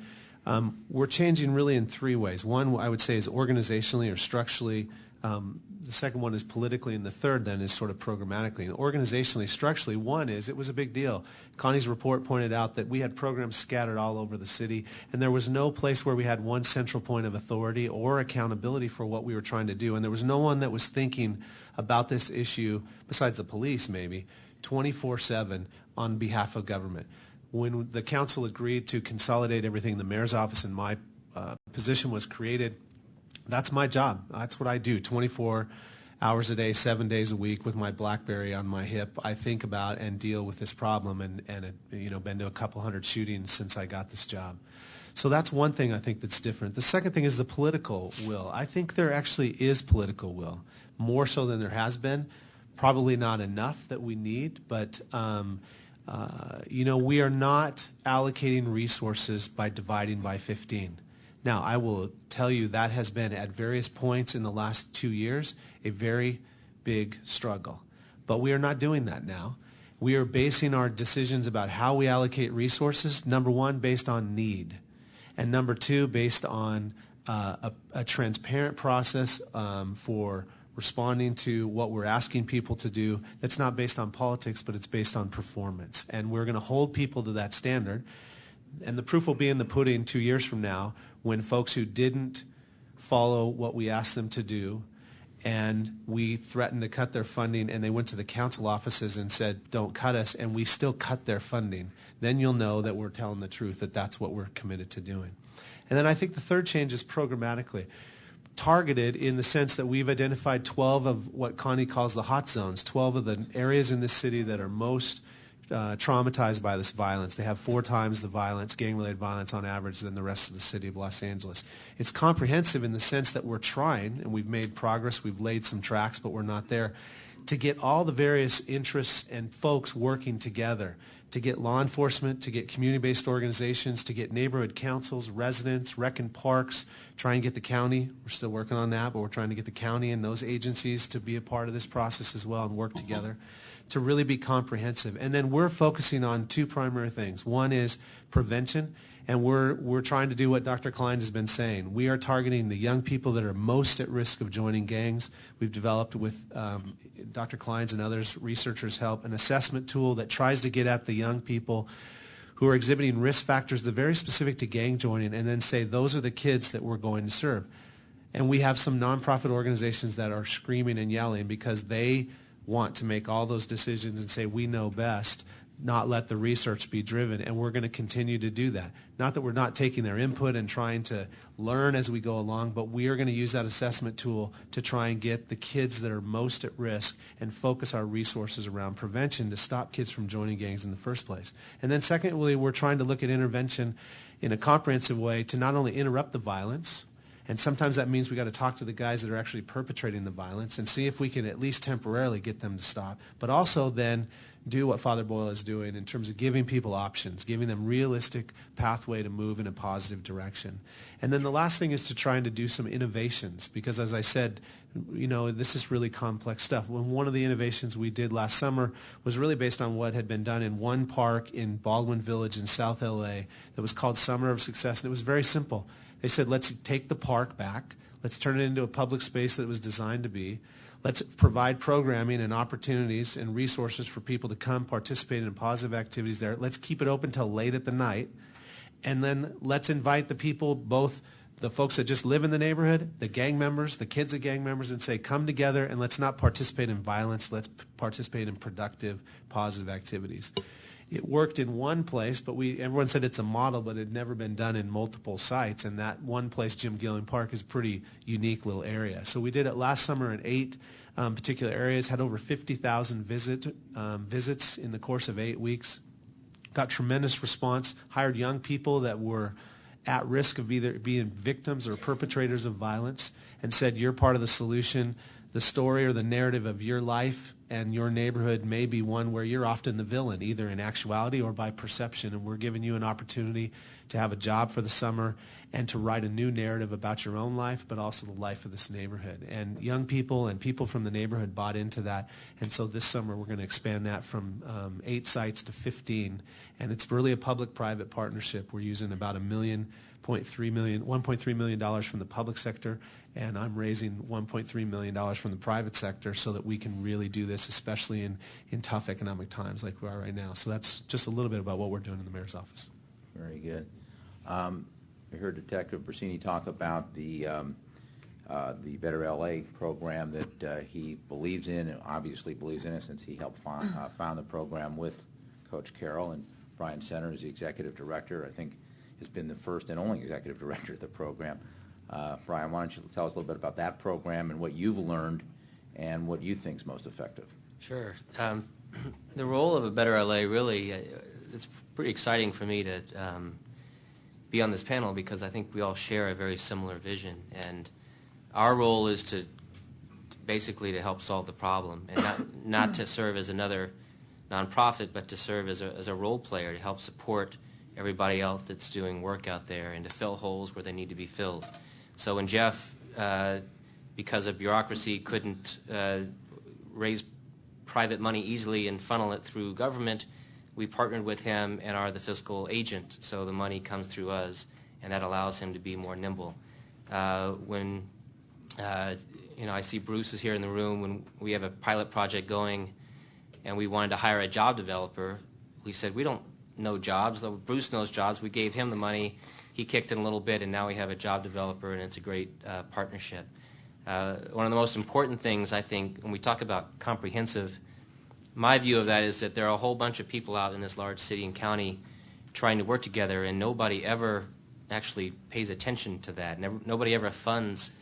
Speaker 8: we're changing really in three ways. One, I would say, is organizationally or structurally. The second one is politically, and the third then is sort of programmatically. And organizationally, structurally, one is it was a big deal. Connie's report pointed out that we had programs scattered all over the city, and there was no place where we had one central point of authority or accountability for what we were trying to do. And there was no one that was thinking about this issue, besides the police maybe, 24/7 on behalf of government. When the council agreed to consolidate everything, the mayor's office and my position was created. That's my job. That's what I do, 24 hours a day, 7 days a week, with my BlackBerry on my hip. I think about and deal with this problem, and been to a couple hundred shootings since I got this job. So that's one thing I think that's different. The second thing is the political will. I think there actually is political will, more so than there has been. Probably not enough that we need, but we are not allocating resources by dividing by 15. Now, I will tell you that has been at various points in the last 2 years a very big struggle. But we are not doing that now. We are basing our decisions about how we allocate resources, number one, based on need, and number two, based on a transparent process for responding to what we're asking people to do that's not based on politics, but it's based on performance. And we're going to hold people to that standard. And the proof will be in the pudding 2 years from now when folks who didn't follow what we asked them to do and we threatened to cut their funding and they went to the council offices and said, don't cut us, and we still cut their funding, then you'll know that we're telling the truth, that that's what we're committed to doing. And then I think the third change is programmatically. Targeted in the sense that we've identified 12 of what Connie calls the hot zones, 12 of the areas in this city that are most traumatized by this violence. They have 4 times the violence, gang-related violence on average than the rest of the city of Los Angeles. It's comprehensive in the sense that we're trying, and we've made progress, we've laid some tracks, but we're not there, to get all the various interests and folks working together, to get law enforcement, to get community-based organizations, to get neighborhood councils, residents, rec and parks, try and get the county. We're still working on that, but we're trying to get the county and those agencies to be a part of this process as well and work together to really be comprehensive. And then we're focusing on 2 primary things. One is prevention, and we're trying to do what Dr. Klein has been saying. We are targeting the young people that are most at risk of joining gangs. We've developed with Dr. Klein's and others, researchers' help, an assessment tool that tries to get at the young people who are exhibiting risk factors that are very specific to gang joining and then say those are the kids that we're going to serve. And we have some nonprofit organizations that are screaming and yelling because they want to make all those decisions and say we know best, not let the research be driven, and we're going to continue to do that. Not that we're not taking their input and trying to learn as we go along, but we are going to use that assessment tool to try and get the kids that are most at risk and focus our resources around prevention to stop kids from joining gangs in the first place. And then secondly, we're trying to look at intervention in a comprehensive way to not only interrupt the violence, and sometimes that means we got to talk to the guys that are actually perpetrating the violence and see if we can at least temporarily get them to stop, but also then do what Father Boyle is doing in terms of giving people options, giving them realistic pathway to move in a positive direction. And then the last thing is to trying to do some innovations because, as I said, you know, this is really complex stuff. One of the innovations we did last summer was really based on what had been done in one park in Baldwin Village in South LA that was called Summer of Success, and it was very simple. They said, let's take the park back. Let's turn it into a public space that it was designed to be. Let's provide programming and opportunities and resources for people to come participate in positive activities there. Let's keep it open till late at the night. And then let's invite the people, both the folks that just live in the neighborhood, the gang members, the kids of gang members, and say, come together and let's not participate in violence. Let's participate in productive, positive activities. It worked in one place, but everyone said it's a model, but it had never been done in multiple sites. And that one place, Jim Gilliam Park, is a pretty unique little area. So we did it last summer in 8 particular areas, had over 50,000 visits in the course of 8 weeks. Got tremendous response, hired young people that were at risk of either being victims or perpetrators of violence and said, you're part of the solution. The story or the narrative of your life and your neighborhood may be one where you're often the villain, either in actuality or by perception, and we're giving you an opportunity to have a job for the summer and to write a new narrative about your own life, but also the life of this neighborhood. And young people and people from the neighborhood bought into that, and so this summer we're going to expand that from 8 sites to 15, and it's really a public-private partnership. We're using about $1.3 million from the public sector, and I'm raising $1.3 million from the private sector so that we can really do this, especially in tough economic times like we are right now. So that's just a little bit about what we're doing in the mayor's office.
Speaker 2: Very good. I heard Detective Bercini talk about the Better LA program that he believes in, and obviously believes in it since he helped found the program with Coach Carroll, and Brian Center is the executive director. I think has been the first and only executive director of the program. Brian, why don't you tell us a little bit about that program and what you've learned and what you think is most effective?
Speaker 9: Sure. The role of a Better LA really, it's pretty exciting for me to be on this panel because I think we all share a very similar vision. And our role is to basically to help solve the problem and not to serve as another nonprofit, but to serve as a role player to help support everybody else that's doing work out there and to fill holes where they need to be filled. So when Jeff, because of bureaucracy, couldn't raise private money easily and funnel it through government, we partnered with him and are the fiscal agent, so the money comes through us, and that allows him to be more nimble. When I see Bruce is here in the room, when we have a pilot project going and we wanted to hire a job developer, we said, we don't know jobs. Though Bruce knows jobs. We gave him the money. He kicked in a little bit, and now we have a job developer, and it's a great partnership. One of the most important things, I think, when we talk about comprehensive, my view of that is that there are a whole bunch of people out in this large city and county trying to work together, and nobody ever actually pays attention to that. Nobody ever funds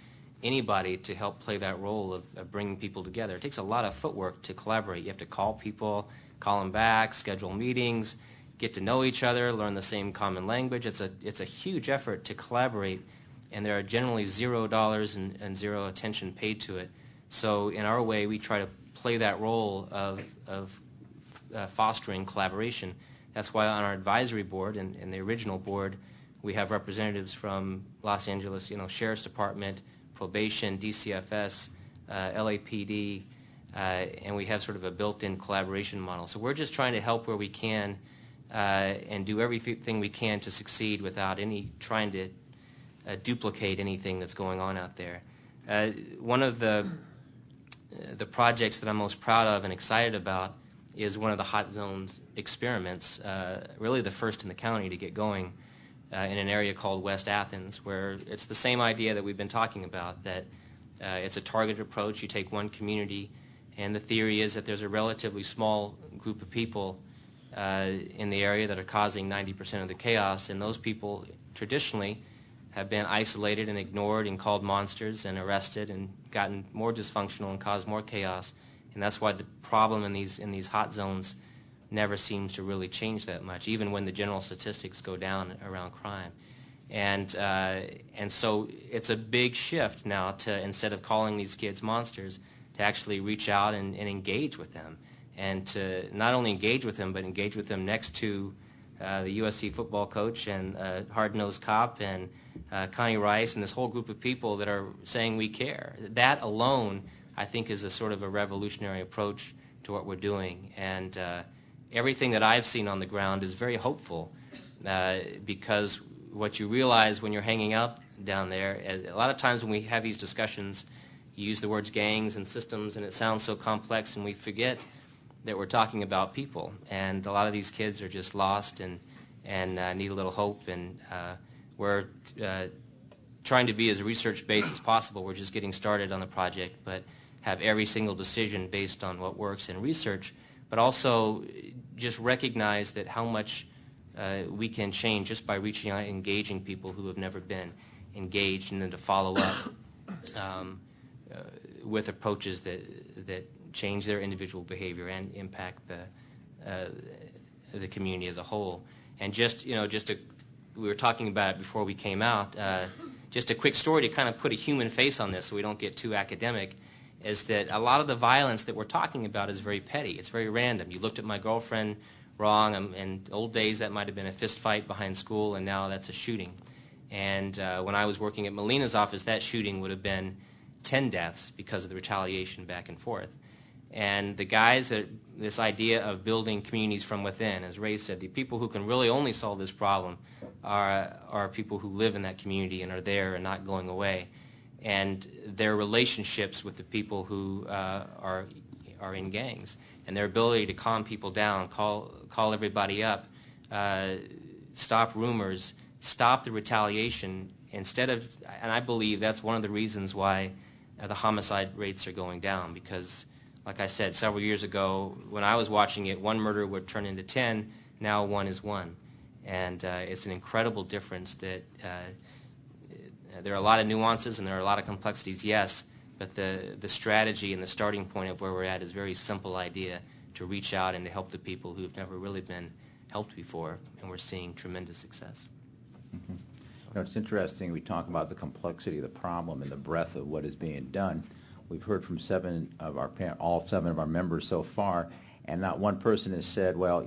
Speaker 9: anybody to help play that role of bringing people together. It takes a lot of footwork to collaborate. You have to call people, call them back, schedule meetings, get to know each other, learn the same common language. It's a huge effort to collaborate, and there are generally $0 and zero attention paid to it. So in our way, we try to play that role of fostering collaboration. That's why on our advisory board and the original board, we have representatives from Los Angeles, Sheriff's Department, Probation, DCFS, LAPD, and we have sort of a built-in collaboration model. So we're just trying to help where we can and do everything we can to succeed without trying to duplicate anything that's going on out there. One of the projects that I'm most proud of and excited about is one of the hot zones experiments, really the first in the county to get going in an area called West Athens, where it's the same idea that we've been talking about, that it's a targeted approach. You take one community, and the theory is that there's a relatively small group of people in the area that are causing 90% of the chaos, and those people traditionally have been isolated and ignored and called monsters and arrested and gotten more dysfunctional and caused more chaos. And that's why the problem in these hot zones never seems to really change that much, even when the general statistics go down around crime. And so it's a big shift now to, instead of calling these kids monsters, to actually reach out and engage with them, and to not only engage with them, but engage with them next to the USC football coach and hard-nosed cop and Connie Rice and this whole group of people that are saying we care. That alone, I think, is a sort of a revolutionary approach to what we're doing. And everything that I've seen on the ground is very hopeful, because what you realize when you're hanging out down there, a lot of times when we have these discussions, you use the words gangs and systems, and it sounds so complex, and we forget that we're talking about people. And a lot of these kids are just lost and need a little hope, and we're trying to be as research-based as possible. We're just getting started on the project, but have every single decision based on what works in research, but also just recognize that how much we can change just by reaching out and engaging people who have never been engaged, and then to follow up with approaches that change their individual behavior and impact the community as a whole. And we were talking about it before we came out, just a quick story to kind of put a human face on this so we don't get too academic, is that a lot of the violence that we're talking about is very petty. It's very random. You looked at my girlfriend wrong. In old days, that might have been a fist fight behind school, and now that's a shooting. And when I was working at Molina's office, that shooting would have been 10 deaths because of the retaliation back and forth. And the guys that this idea of building communities from within, as Ray said, the people who can really only solve this problem are people who live in that community and are there and not going away. And their relationships with the people who are in gangs, and their ability to calm people down, call everybody up, stop rumors, stop the retaliation, instead of, and I believe that's one of the reasons why the homicide rates are going down, because, like I said, several years ago, when I was watching it, one murder would turn into 10, now 1 is 1. And it's an incredible difference that there are a lot of nuances and there are a lot of complexities, yes, but the strategy and the starting point of where we're at is a very simple idea, to reach out and to help the people who've never really been helped before, and we're seeing tremendous success.
Speaker 2: Mm-hmm. It's interesting, we talk about the complexity of the problem and the breadth of what is being done. We've heard from all 7 of our members so far, and not one person has said, well,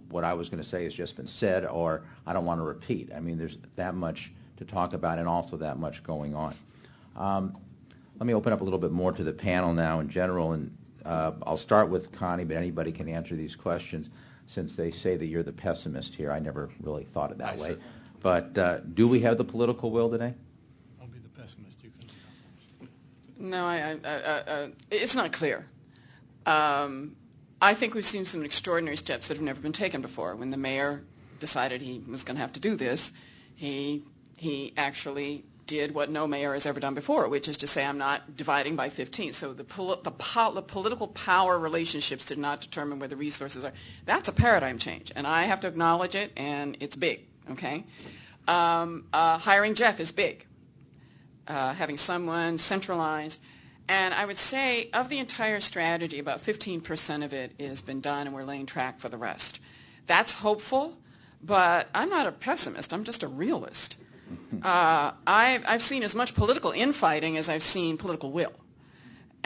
Speaker 2: what I was going to say has just been said, or I don't want to repeat. I mean, there's that much to talk about and also that much going on. Let me open up a little bit more to the panel now in general, and I'll start with Connie, but anybody can answer these questions since they say that you're the pessimist here. I never really thought it that way. But do we have the political will today?
Speaker 3: I'll be the pessimist. You can.
Speaker 4: No, it's not clear. I think we've seen some extraordinary steps that have never been taken before. When the mayor decided he was going to have to do this, he actually did what no mayor has ever done before, which is to say, I'm not dividing by 15. So the political power relationships did not determine where the resources are. That's a paradigm change, and I have to acknowledge it, and it's big, okay? Hiring Jeff is big. Having someone centralized. And I would say of the entire strategy, about 15% of it has been done, and we're laying track for the rest. That's hopeful, but I'm not a pessimist. I'm just a realist. I've seen as much political infighting as I've seen political will.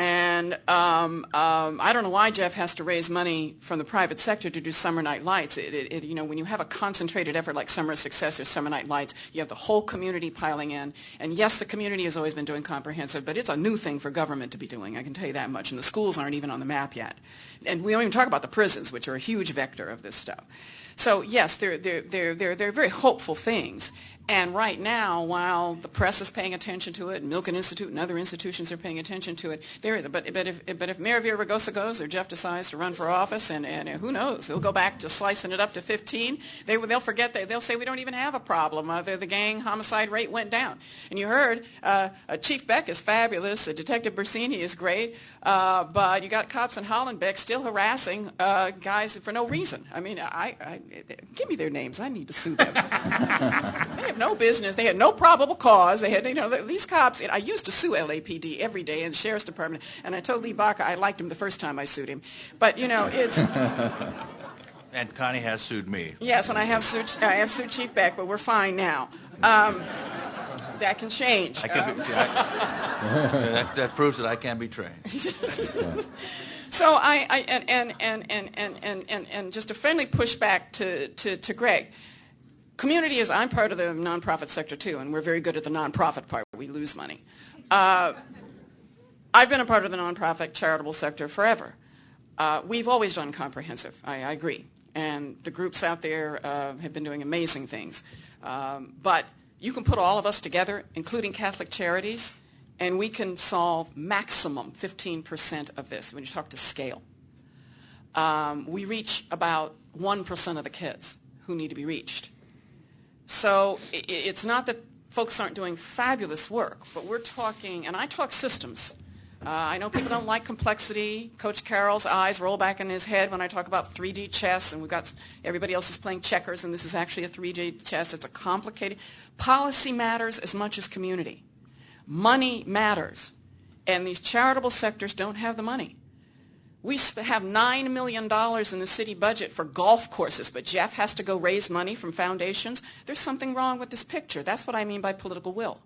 Speaker 4: And I don't know why Jeff has to raise money from the private sector to do summer night lights. You know, when you have a concentrated effort like Summer of Success or Summer Night Lights, you have the whole community piling in. And yes, the community has always been doing comprehensive, but it's a new thing for government to be doing. I can tell you that much. And the schools aren't even on the map yet. And we don't even talk about the prisons, which are a huge vector of this stuff. So yes, they're very hopeful things. And right now, while the press is paying attention to it, and Milken Institute and other institutions are paying attention to it, there is. But if Mayor Villaraigosa goes, or Jeff decides to run for office, and who knows, they'll go back to slicing it up to 15. They'll forget that. They'll say we don't even have a problem. The gang homicide rate went down. And you heard Chief Beck is fabulous. Detective Bercini is great. But you got cops in Holland, Beck, still harassing guys for no reason. I mean, give me their names. I need to sue them. They have no business. They had no probable cause. They had, these cops. I used to sue LAPD every day in the sheriff's department, and I told Lee Baca I liked him the first time I sued him. But it's.
Speaker 6: And Connie has sued me.
Speaker 4: Yes, and I have sued Chief Beck, but we're fine now. That can change.
Speaker 6: That proves that I can be trained.
Speaker 4: So and just a friendly pushback to Greg. Community is, I'm part of the nonprofit sector too, and we're very good at the nonprofit part. We lose money. I've been a part of the nonprofit charitable sector forever. We've always done comprehensive. I agree. And the groups out there have been doing amazing things. But you can put all of us together, including Catholic Charities, and we can solve maximum 15% of this when you talk to scale. We reach about 1% of the kids who need to be reached. So it's not that folks aren't doing fabulous work, but we're talking, and I talk systems. I know people don't like complexity. Coach Carroll's eyes roll back in his head when I talk about 3D chess, and everybody else is playing checkers, and this is actually a 3D chess. It's a complicated. Policy matters as much as community. Money matters, and these charitable sectors don't have the money. We have $9 million in the city budget for golf courses, but Jeff has to go raise money from foundations. There's something wrong with this picture. That's what I mean by political will.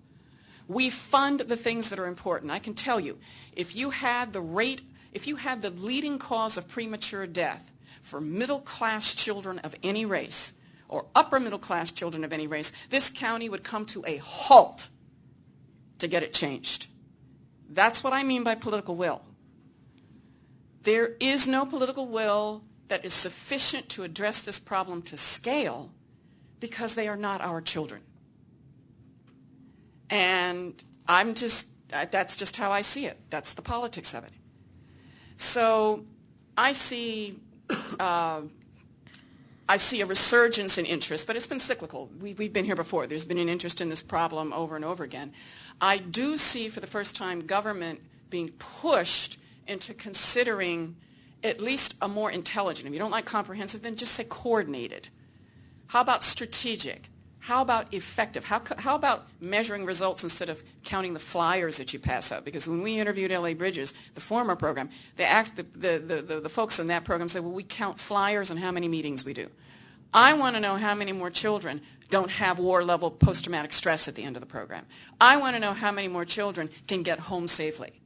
Speaker 4: We fund the things that are important. I can tell you, if you had the leading cause of premature death for middle-class children of any race, or upper-middle-class children of any race, this county would come to a halt to get it changed. That's what I mean by political will. There is no political will that is sufficient to address this problem to scale because they are not our children. And that's just how I see it. That's the politics of it. So I see a resurgence in interest, but it's been cyclical. We've been here before. There's been an interest in this problem over and over again. I do see for the first time government being pushed into considering at least a more intelligent, if you don't like comprehensive, then just say coordinated. How about strategic? How about effective? How about measuring results instead of counting the flyers that you pass out? Because when we interviewed L.A. Bridges, the former program, the folks in that program said, well, we count flyers and how many meetings we do. I want to know how many more children don't have war-level post-traumatic stress at the end of the program. I want to know how many more children can get home safely.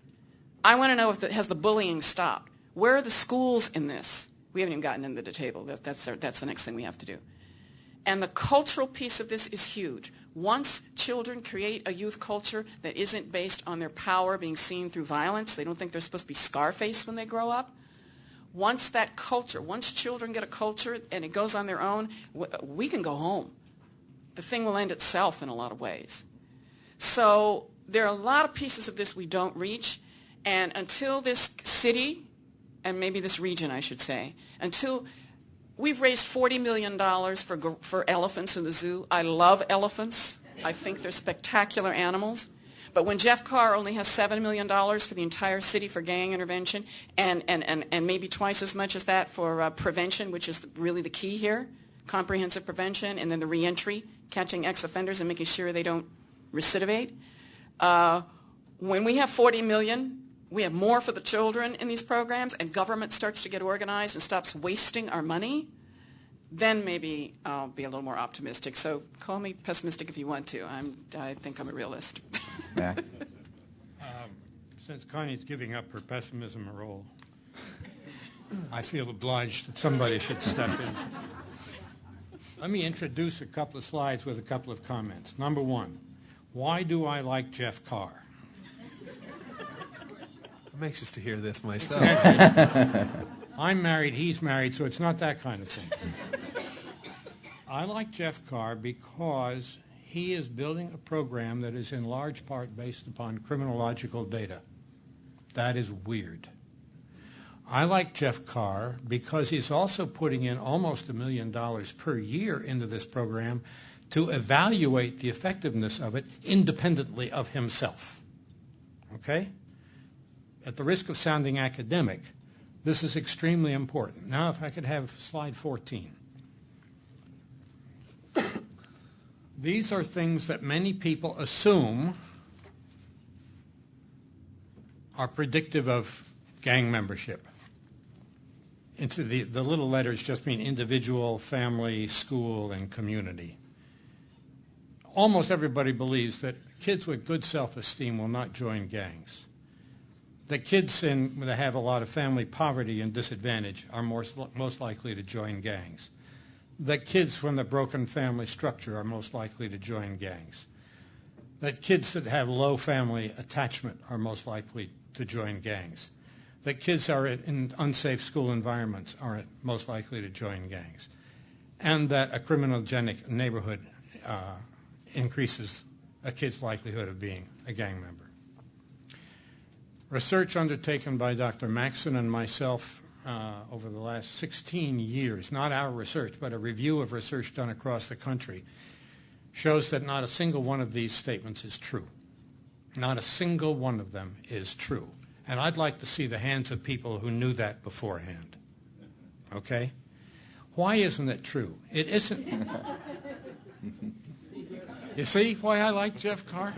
Speaker 4: I want to know if has the bullying stopped. Where are the schools in this? We haven't even gotten into the table. That's the next thing we have to do. And the cultural piece of this is huge. Once children create a youth culture that isn't based on their power being seen through violence, they don't think they're supposed to be Scarface when they grow up. Once children get a culture and it goes on their own, we can go home. The thing will end itself in a lot of ways. So there are a lot of pieces of this we don't reach, and until this city, and maybe this region I should say, until we've raised $40 million for elephants in the zoo. I love elephants. I think they're spectacular animals. But when Jeff Carr only has $7 million for the entire city for gang intervention and maybe twice as much as that for prevention, which is really the key here, comprehensive prevention, and then the reentry, catching ex-offenders and making sure they don't recidivate. When we have 40 million, we have more for the children in these programs, and government starts to get organized and stops wasting our money, then maybe I'll be a little more optimistic. So call me pessimistic if you want to. I think I'm a realist.
Speaker 2: Mac?
Speaker 3: Since Connie's giving up her pessimism role, I feel obliged that somebody should step in. Let me introduce a couple of slides with a couple of comments. Number one, why do I like Jeff Carr?
Speaker 8: I'm anxious to hear this myself.
Speaker 3: I'm married, he's married, so it's not that kind of thing. I like Jeff Carr because he is building a program that is in large part based upon criminological data. That is weird. I like Jeff Carr because he's also putting in almost $1 million per year into this program to evaluate the effectiveness of it independently of himself. Okay? At the risk of sounding academic, this is extremely important. Now, if I could have slide 14. These are things that many people assume are predictive of gang membership. Into the little letters just mean individual, family, school, and community. Almost everybody believes that kids with good self-esteem will not join gangs. That kids that have a lot of family poverty and disadvantage are most likely to join gangs. That kids from the broken family structure are most likely to join gangs. That kids that have low family attachment are most likely to join gangs. That kids are in unsafe school environments are most likely to join gangs. And that a criminogenic neighborhood increases a kid's likelihood of being a gang member. Research undertaken by Dr. Maxson and myself over the last 16 years, not our research, but a review of research done across the country, shows that not a single one of these statements is true. Not a single one of them is true. And I'd like to see the hands of people who knew that beforehand. Okay? Why isn't it true? It isn't. You see why I like Jeff Carr?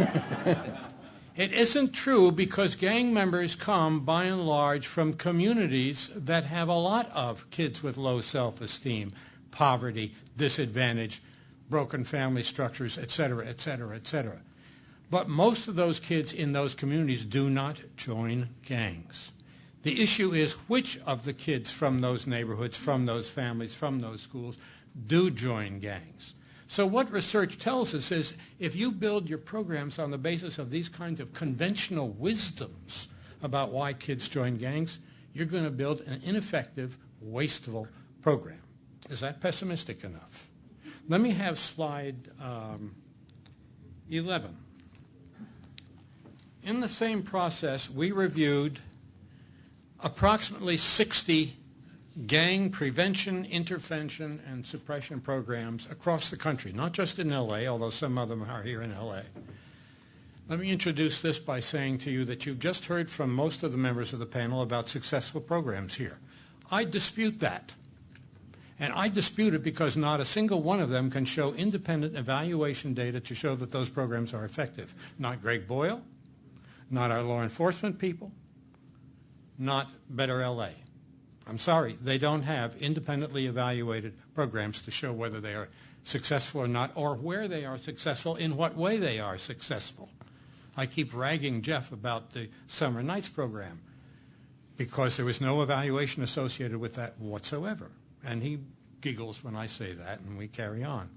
Speaker 3: It isn't true because gang members come, by and large, from communities that have a lot of kids with low self-esteem, poverty, disadvantage, broken family structures, et cetera, et cetera, et cetera. But most of those kids in those communities do not join gangs. The issue is which of the kids from those neighborhoods, from those families, from those schools do join gangs. So what research tells us is if you build your programs on the basis of these kinds of conventional wisdoms about why kids join gangs, you're going to build an ineffective, wasteful program. Is that pessimistic enough? Let me have slide 11. In the same process, we reviewed approximately 60 gang prevention, intervention, and suppression programs across the country, not just in L.A., although some of them are here in L.A. Let me introduce this by saying to you that you've just heard from most of the members of the panel about successful programs here. I dispute that. And I dispute it because not a single one of them can show independent evaluation data to show that those programs are effective. Not Greg Boyle, not our law enforcement people, not Better L.A. I'm sorry, they don't have independently evaluated programs to show whether they are successful or not, or where they are successful, in what way they are successful. I keep ragging Jeff about the Summer Nights program because there was no evaluation associated with that whatsoever. And he giggles when I say that, and we carry on.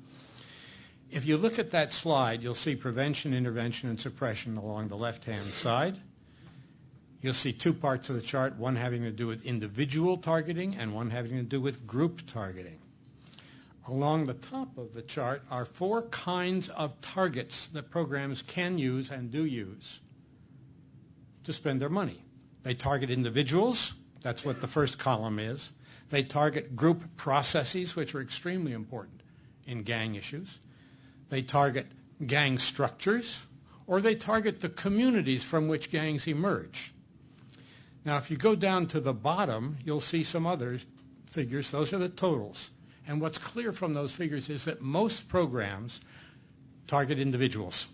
Speaker 3: If you look at that slide, you'll see prevention, intervention, and suppression along the left-hand side. You'll see two parts of the chart, one having to do with individual targeting and one having to do with group targeting. Along the top of the chart are 4 kinds of targets that programs can use and do use to spend their money. They target individuals. That's what the first column is. They target group processes, which are extremely important in gang issues. They target gang structures, or they target the communities from which gangs emerge. Now, if you go down to the bottom, you'll see some other figures. Those are the totals. And what's clear from those figures is that most programs target individuals.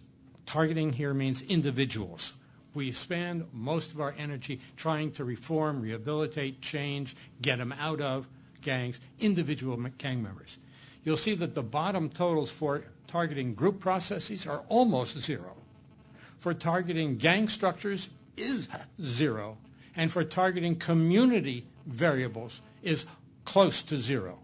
Speaker 3: Targeting here means individuals. We spend most of our energy trying to reform, rehabilitate, change, get them out of gangs, individual gang members. You'll see that the bottom totals for targeting group processes are almost 0. For targeting gang structures is 0. And for targeting community variables is close to 0.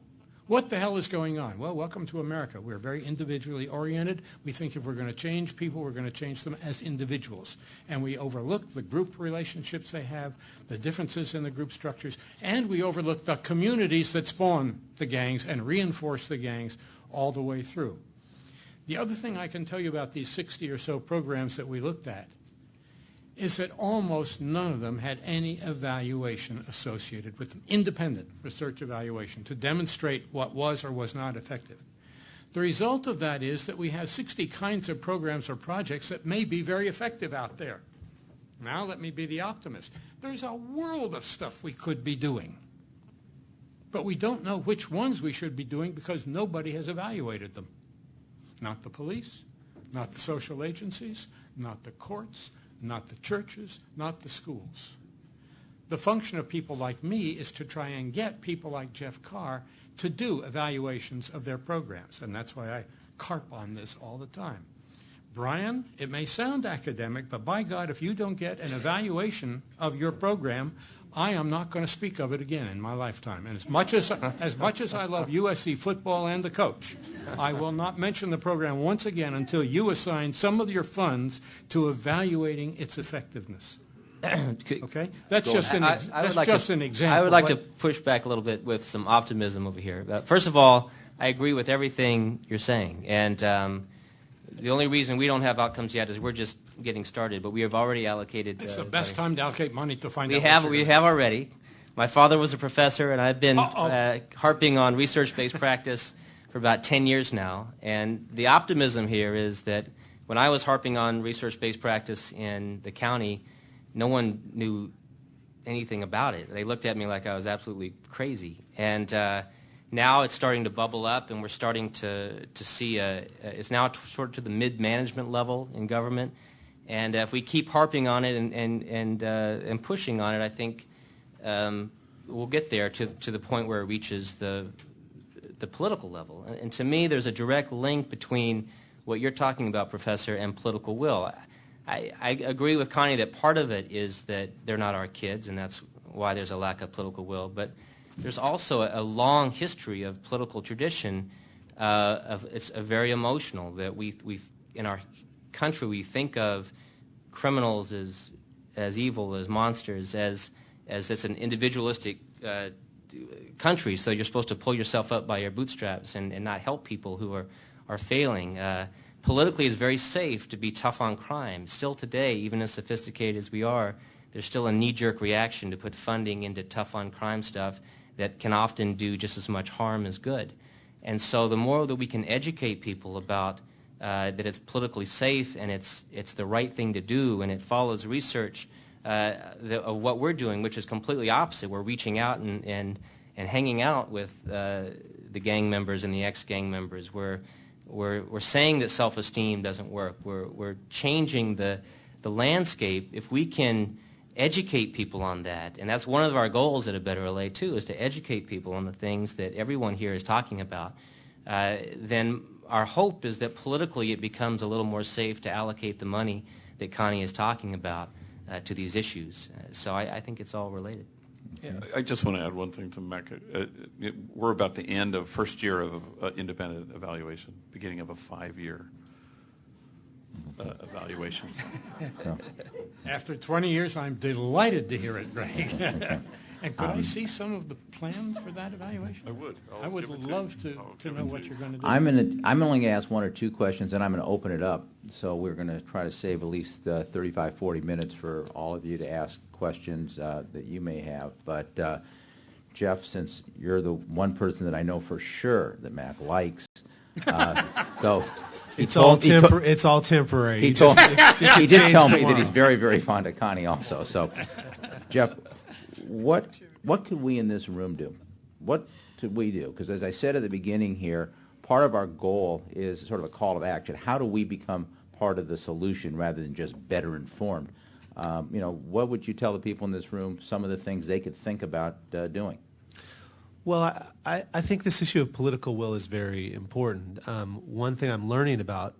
Speaker 3: What the hell is going on? Well, welcome to America. We're very individually oriented. We think if we're going to change people, we're going to change them as individuals. And we overlook the group relationships they have, the differences in the group structures, and we overlook the communities that spawn the gangs and reinforce the gangs all the way through. The other thing I can tell you about these 60 or so programs that we looked at is that almost none of them had any evaluation associated with them, independent research evaluation, to demonstrate what was or was not effective. The result of that is that we have 60 kinds of programs or projects that may be very effective out there. Now let me be the optimist. There's a world of stuff we could be doing, but we don't know which ones we should be doing because nobody has evaluated them. Not the police, not the social agencies, not the courts, not the churches, not the schools. The function of people like me is to try and get people like Jeff Carr to do evaluations of their programs, and that's why I carp on this all the time. Brian, it may sound academic, but by God, if you don't get an evaluation of your program, I am not going to speak of it again in my lifetime. And as much as I love USC football and the coach, I will not mention the program once again until you assign some of your funds to evaluating its effectiveness. Okay? That's just an example.
Speaker 9: I would like to push back a little bit with some optimism over here. First of all, I agree with everything you're saying. And the only reason we don't have outcomes yet is we're just getting started, but we have already allocated.
Speaker 3: It's the best time to allocate money to find out.
Speaker 9: We have already. My father was a professor, and I've been harping on research-based practice for about 10 years now. And the optimism here is that when I was harping on research-based practice in the county, no one knew anything about it. They looked at me like I was absolutely crazy. And now it's starting to bubble up, and we're starting to see it's now sort of to the mid-management level in government. And if we keep harping on it and pushing on it, I think we'll get there to the point where it reaches the political level. And to me, there's a direct link between what you're talking about, Professor, and political will. I agree with Connie that part of it is that they're not our kids, and that's why there's a lack of political will. But there's also a long history of political tradition. It's very emotional that we in our country we think of criminals as evil, as monsters, as it's an individualistic country. So you're supposed to pull yourself up by your bootstraps and not help people who are failing. Politically, it's very safe to be tough on crime. Still today, even as sophisticated as we are, there's still a knee-jerk reaction to put funding into tough on crime stuff that can often do just as much harm as good. And so the more that we can educate people about that it's politically safe and it's the right thing to do and it follows research of what we're doing, which is completely opposite. We're reaching out and hanging out with the gang members and the ex-gang members. We're saying that self-esteem doesn't work. We're changing the landscape. If we can educate people on that, and that's one of our goals at A Better LA too, is to educate people on the things that everyone here is talking about, then our hope is that politically it becomes a little more safe to allocate the money that Connie is talking about to these issues. So I think it's all related.
Speaker 5: Yeah. I just want to add one thing to Mecca. We're about the end of first year of independent evaluation, beginning of a 5-year evaluation.
Speaker 3: After 20 years, I'm delighted to hear it, Greg. And could I see some of the plan for that evaluation?
Speaker 5: I would.
Speaker 3: I would love to know what you're going to do.
Speaker 2: I'm only going to ask one or two questions, and I'm going to open it up. So we're going to try to save at least 35, 40 minutes for all of you to ask questions that you may have. But Jeff, since you're the one person that I know for sure that Mac likes, so
Speaker 8: it's all temporary.
Speaker 2: He did tell me that he's very, very fond of Connie also. So, Jeff, what could we in this room do? What could we do? Because as I said at the beginning here, part of our goal is sort of a call to action. How do we become part of the solution rather than just better informed? What would you tell the people in this room, some of the things they could think about doing?
Speaker 8: Well, I think this issue of political will is very important. One thing I'm learning about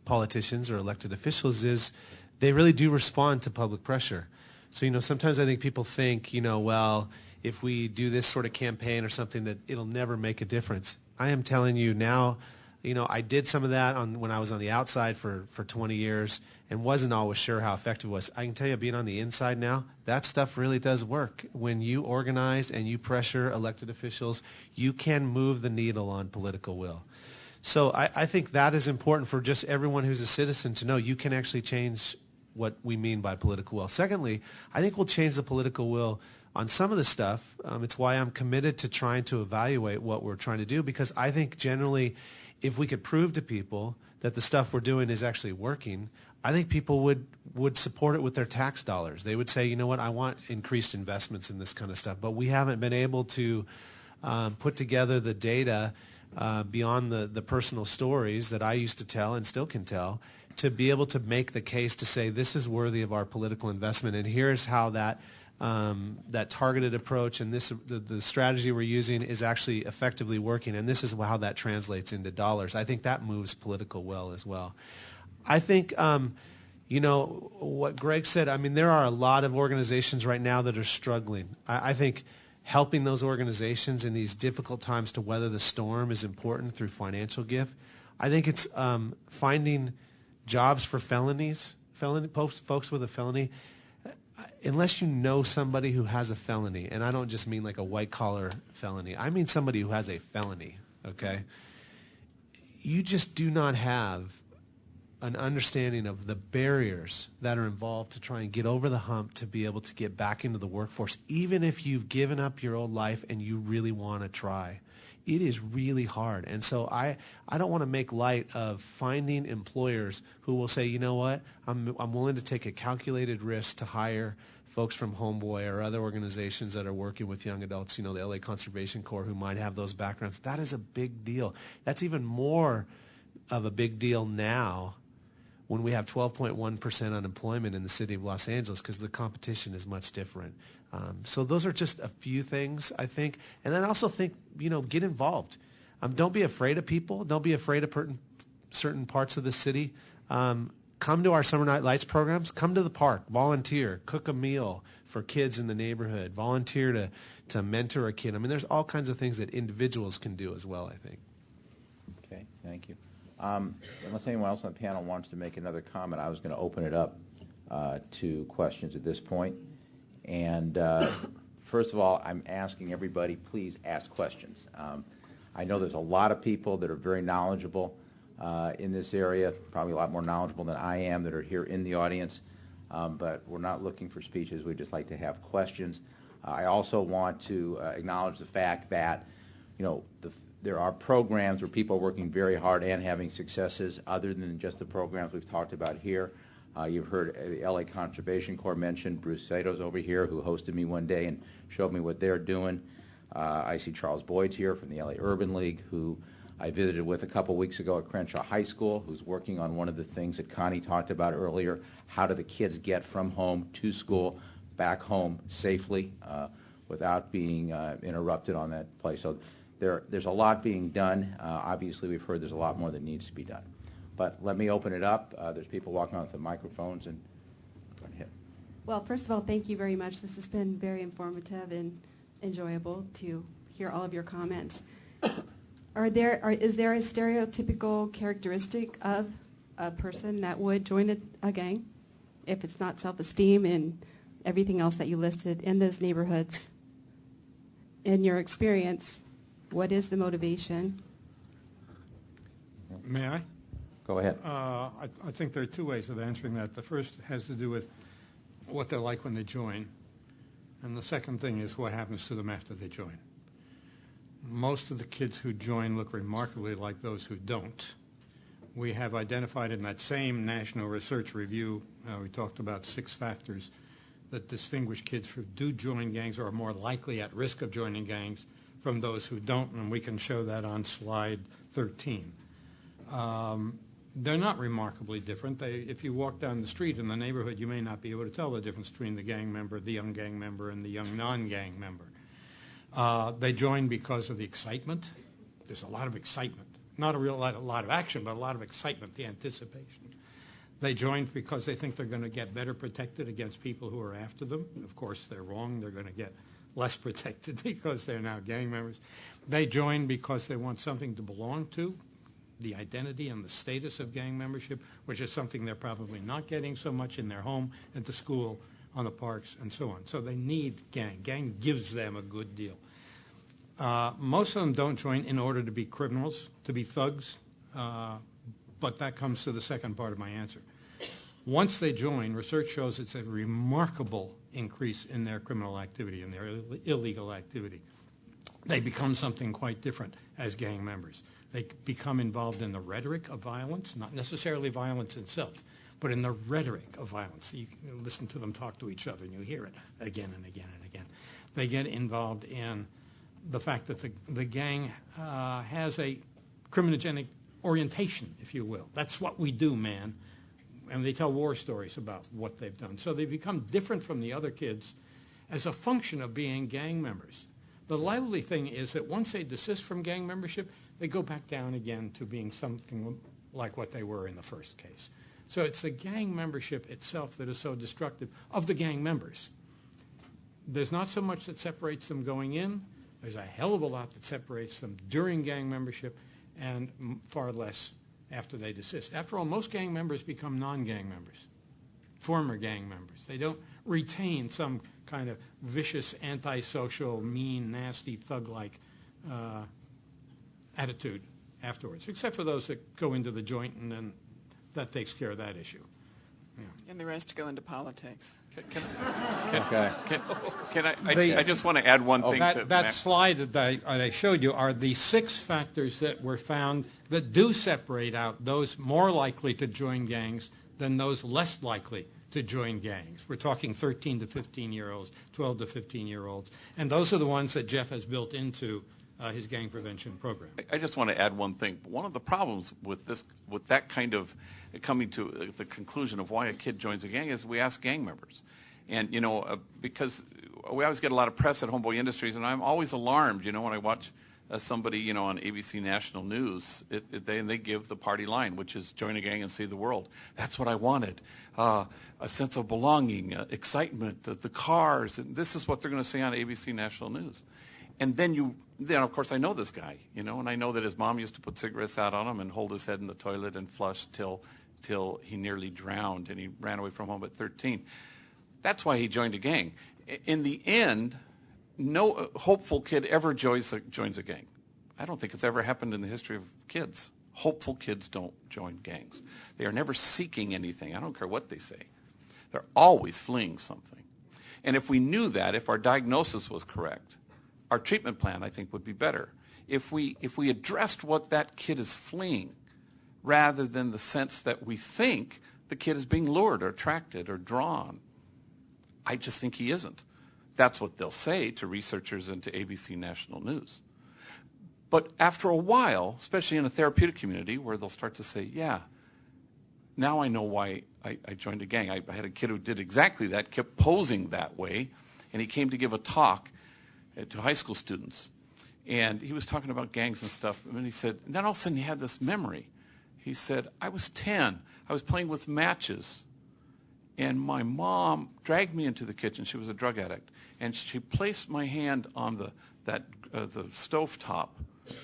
Speaker 8: politicians or elected officials is they really do respond to public pressure. So, sometimes I think people think, well, if we do this sort of campaign or something, that it'll never make a difference. I am telling you now, I did some of that when I was on the outside for 20 years and wasn't always sure how effective it was. I can tell you, being on the inside now, that stuff really does work. When you organize and you pressure elected officials, you can move the needle on political will. So I think that is important for just everyone who's a citizen to know you can actually change what we mean by political will. Secondly, I think we'll change the political will on some of the stuff. It's why I'm committed to trying to evaluate what we're trying to do, because I think generally if we could prove to people that the stuff we're doing is actually working, I think people would support it with their tax dollars. They would say, you know what, I want increased investments in this kind of stuff. But we haven't been able to put together the data beyond the personal stories that I used to tell and still can tell to be able to make the case to say this is worthy of our political investment. And here's how that targeted approach and the strategy we're using is actually effectively working, and this is how that translates into dollars. I think that moves political will as well. I think, what Greg said, there are a lot of organizations right now that are struggling. I think helping those organizations in these difficult times to weather the storm is important through financial gift. I think it's finding jobs for folks with a felony. Unless you know somebody who has a felony, and I don't just mean like a white-collar felony. I mean somebody who has a felony, okay? You just do not have an understanding of the barriers that are involved to try and get over the hump to be able to get back into the workforce, even if you've given up your old life and you really want to try. It is really hard. And so I don't want to make light of finding employers who will say, you know what, I'm willing to take a calculated risk to hire folks from Homeboy or other organizations that are working with young adults, the LA Conservation Corps, who might have those backgrounds. That is a big deal. That's even more of a big deal now when we have 12.1% unemployment in the city of Los Angeles, because the competition is much different. So those are just a few things, I think. And then I also think, get involved. Don't be afraid of people. Don't be afraid of certain parts of the city. Come to our Summer Night Lights programs. Come to the park. Volunteer. Cook a meal for kids in the neighborhood. Volunteer to mentor a kid. There's all kinds of things that individuals can do as well, I think.
Speaker 2: Okay, thank you. Unless anyone else on the panel wants to make another comment, I was going to open it up to questions at this point. And first of all, I'm asking everybody, please ask questions. I know there's a lot of people that are very knowledgeable in this area, probably a lot more knowledgeable than I am, that are here in the audience. But we're not looking for speeches. We'd just like to have questions. I also want to acknowledge the fact that, there are programs where people are working very hard and having successes other than just the programs we've talked about here. You've heard the LA Conservation Corps mentioned. Bruce Sato's over here, who hosted me one day and showed me what they're doing. I see Charles Boyd's here from the LA Urban League, who I visited with a couple weeks ago at Crenshaw High School, who's working on one of the things that Connie talked about earlier. How do the kids get from home to school, back home safely without being interrupted on that place? So there's a lot being done. Obviously, we've heard there's a lot more that needs to be done. But let me open it up. There's people walking on with the microphones, and go ahead.
Speaker 10: Well, first of all, thank you very much. This has been very informative and enjoyable to hear all of your comments. Is there a stereotypical characteristic of a person that would join a gang if it's not self-esteem and everything else that you listed in those neighborhoods in your experience, what is the motivation?
Speaker 3: May I?
Speaker 2: Go ahead.
Speaker 3: I think there are two ways of answering that. The first has to do with what they're like when they join, and the second thing is what happens to them after they join. Most of the kids who join look remarkably like those who don't. We have identified in that same national research review, we talked about 6 factors that distinguish kids who do join gangs or are more likely at risk of joining gangs from those who don't, and we can show that on slide 13. They're not remarkably different. If you walk down the street in the neighborhood, you may not be able to tell the difference between the gang member, the young gang member, and the young non-gang member. They join because of the excitement. There's a lot of excitement. Not a lot of action, but a lot of excitement, the anticipation. They join because they think they're going to get better protected against people who are after them. Of course, they're wrong. They're going to get less protected because they're now gang members. They join because they want something to belong to, the identity and the status of gang membership, which is something they're probably not getting so much in their home, at the school, on the parks, and so on. So they need gang. Gang gives them a good deal. Most of them don't join in order to be criminals, to be thugs, but that comes to the second part of my answer. Once they join, research shows it's a remarkable increase in their criminal activity, in their illegal activity. They become something quite different as gang members. They become involved in the rhetoric of violence, not necessarily violence itself, but in the rhetoric of violence. You listen to them talk to each other, and you hear it again and again and again. They get involved in the fact that the gang has a criminogenic orientation, if you will. That's what we do, man. And they tell war stories about what they've done. So they become different from the other kids as a function of being gang members. The lively thing is that once they desist from gang membership, they go back down again to being something like what they were in the first case. So it's the gang membership itself that is so destructive of the gang members. There's not so much that separates them going in. There's a hell of a lot that separates them during gang membership, and far less after they desist. After all, most gang members become non-gang members, former gang members. They don't retain some kind of vicious, antisocial, mean, nasty, thug-like attitude afterwards, except for those that go into the joint, and then that takes care of that issue. Yeah.
Speaker 4: And the rest go into politics.
Speaker 5: I just want to add one thing to
Speaker 3: that slide that I showed you are the 6 factors that were found that do separate out those more likely to join gangs than those less likely to join gangs. We're talking 13 to 15-year-olds, 12 to 15-year-olds, and those are the ones that Jeff has built into his gang prevention program.
Speaker 5: I just want to add one thing. One of the problems with that kind of coming to the conclusion of why a kid joins a gang is we ask gang members. And, because we always get a lot of press at Homeboy Industries, and I'm always alarmed, when I watch somebody, on ABC National News, they give the party line, which is join a gang and see the world. That's what I wanted. A sense of belonging, excitement, the cars, and this is what they're going to say on ABC National News. And then of course, I know this guy, and I know that his mom used to put cigarettes out on him and hold his head in the toilet and flush till he nearly drowned, and he ran away from home at 13. That's why he joined a gang. In the end, no hopeful kid ever joins a gang. I don't think it's ever happened in the history of kids. Hopeful kids don't join gangs. They are never seeking anything. I don't care what they say. They're always fleeing something. And if we knew that, if our diagnosis was correct, our treatment plan, I think, would be better. If we addressed what that kid is fleeing, rather than the sense that we think the kid is being lured or attracted or drawn, I just think he isn't. That's what they'll say to researchers and to ABC National News. But after a while, especially in a therapeutic community, where they'll start to say, yeah, now I know why I joined a gang. I had a kid who did exactly that, kept posing that way, and he came to give a talk to high school students. And he was talking about gangs and stuff, and he said, and then all of a sudden he had this memory. He said, I was 10. I was playing with matches, and my mom dragged me into the kitchen. She was a drug addict, and she placed my hand on the stovetop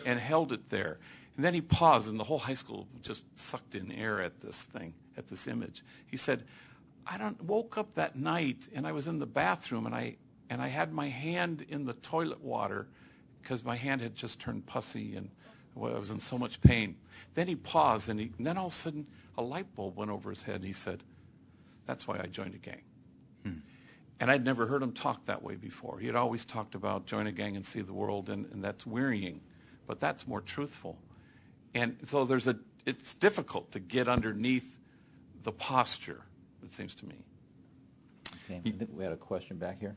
Speaker 5: and held it there. And then he paused, and the whole high school just sucked in air at this thing, at this image. He said, woke up that night, and I was in the bathroom, and I and I had my hand in the toilet water because my hand had just turned pussy and I was in so much pain. Then he paused, and then all of a sudden a light bulb went over his head, and he said, "That's why I joined a gang." And I'd never heard him talk that way before. He had always talked about join a gang and see the world, and that's wearying, but that's more truthful. And so it's difficult to get underneath the posture, it seems to me.
Speaker 2: Okay. I think we had a question back here.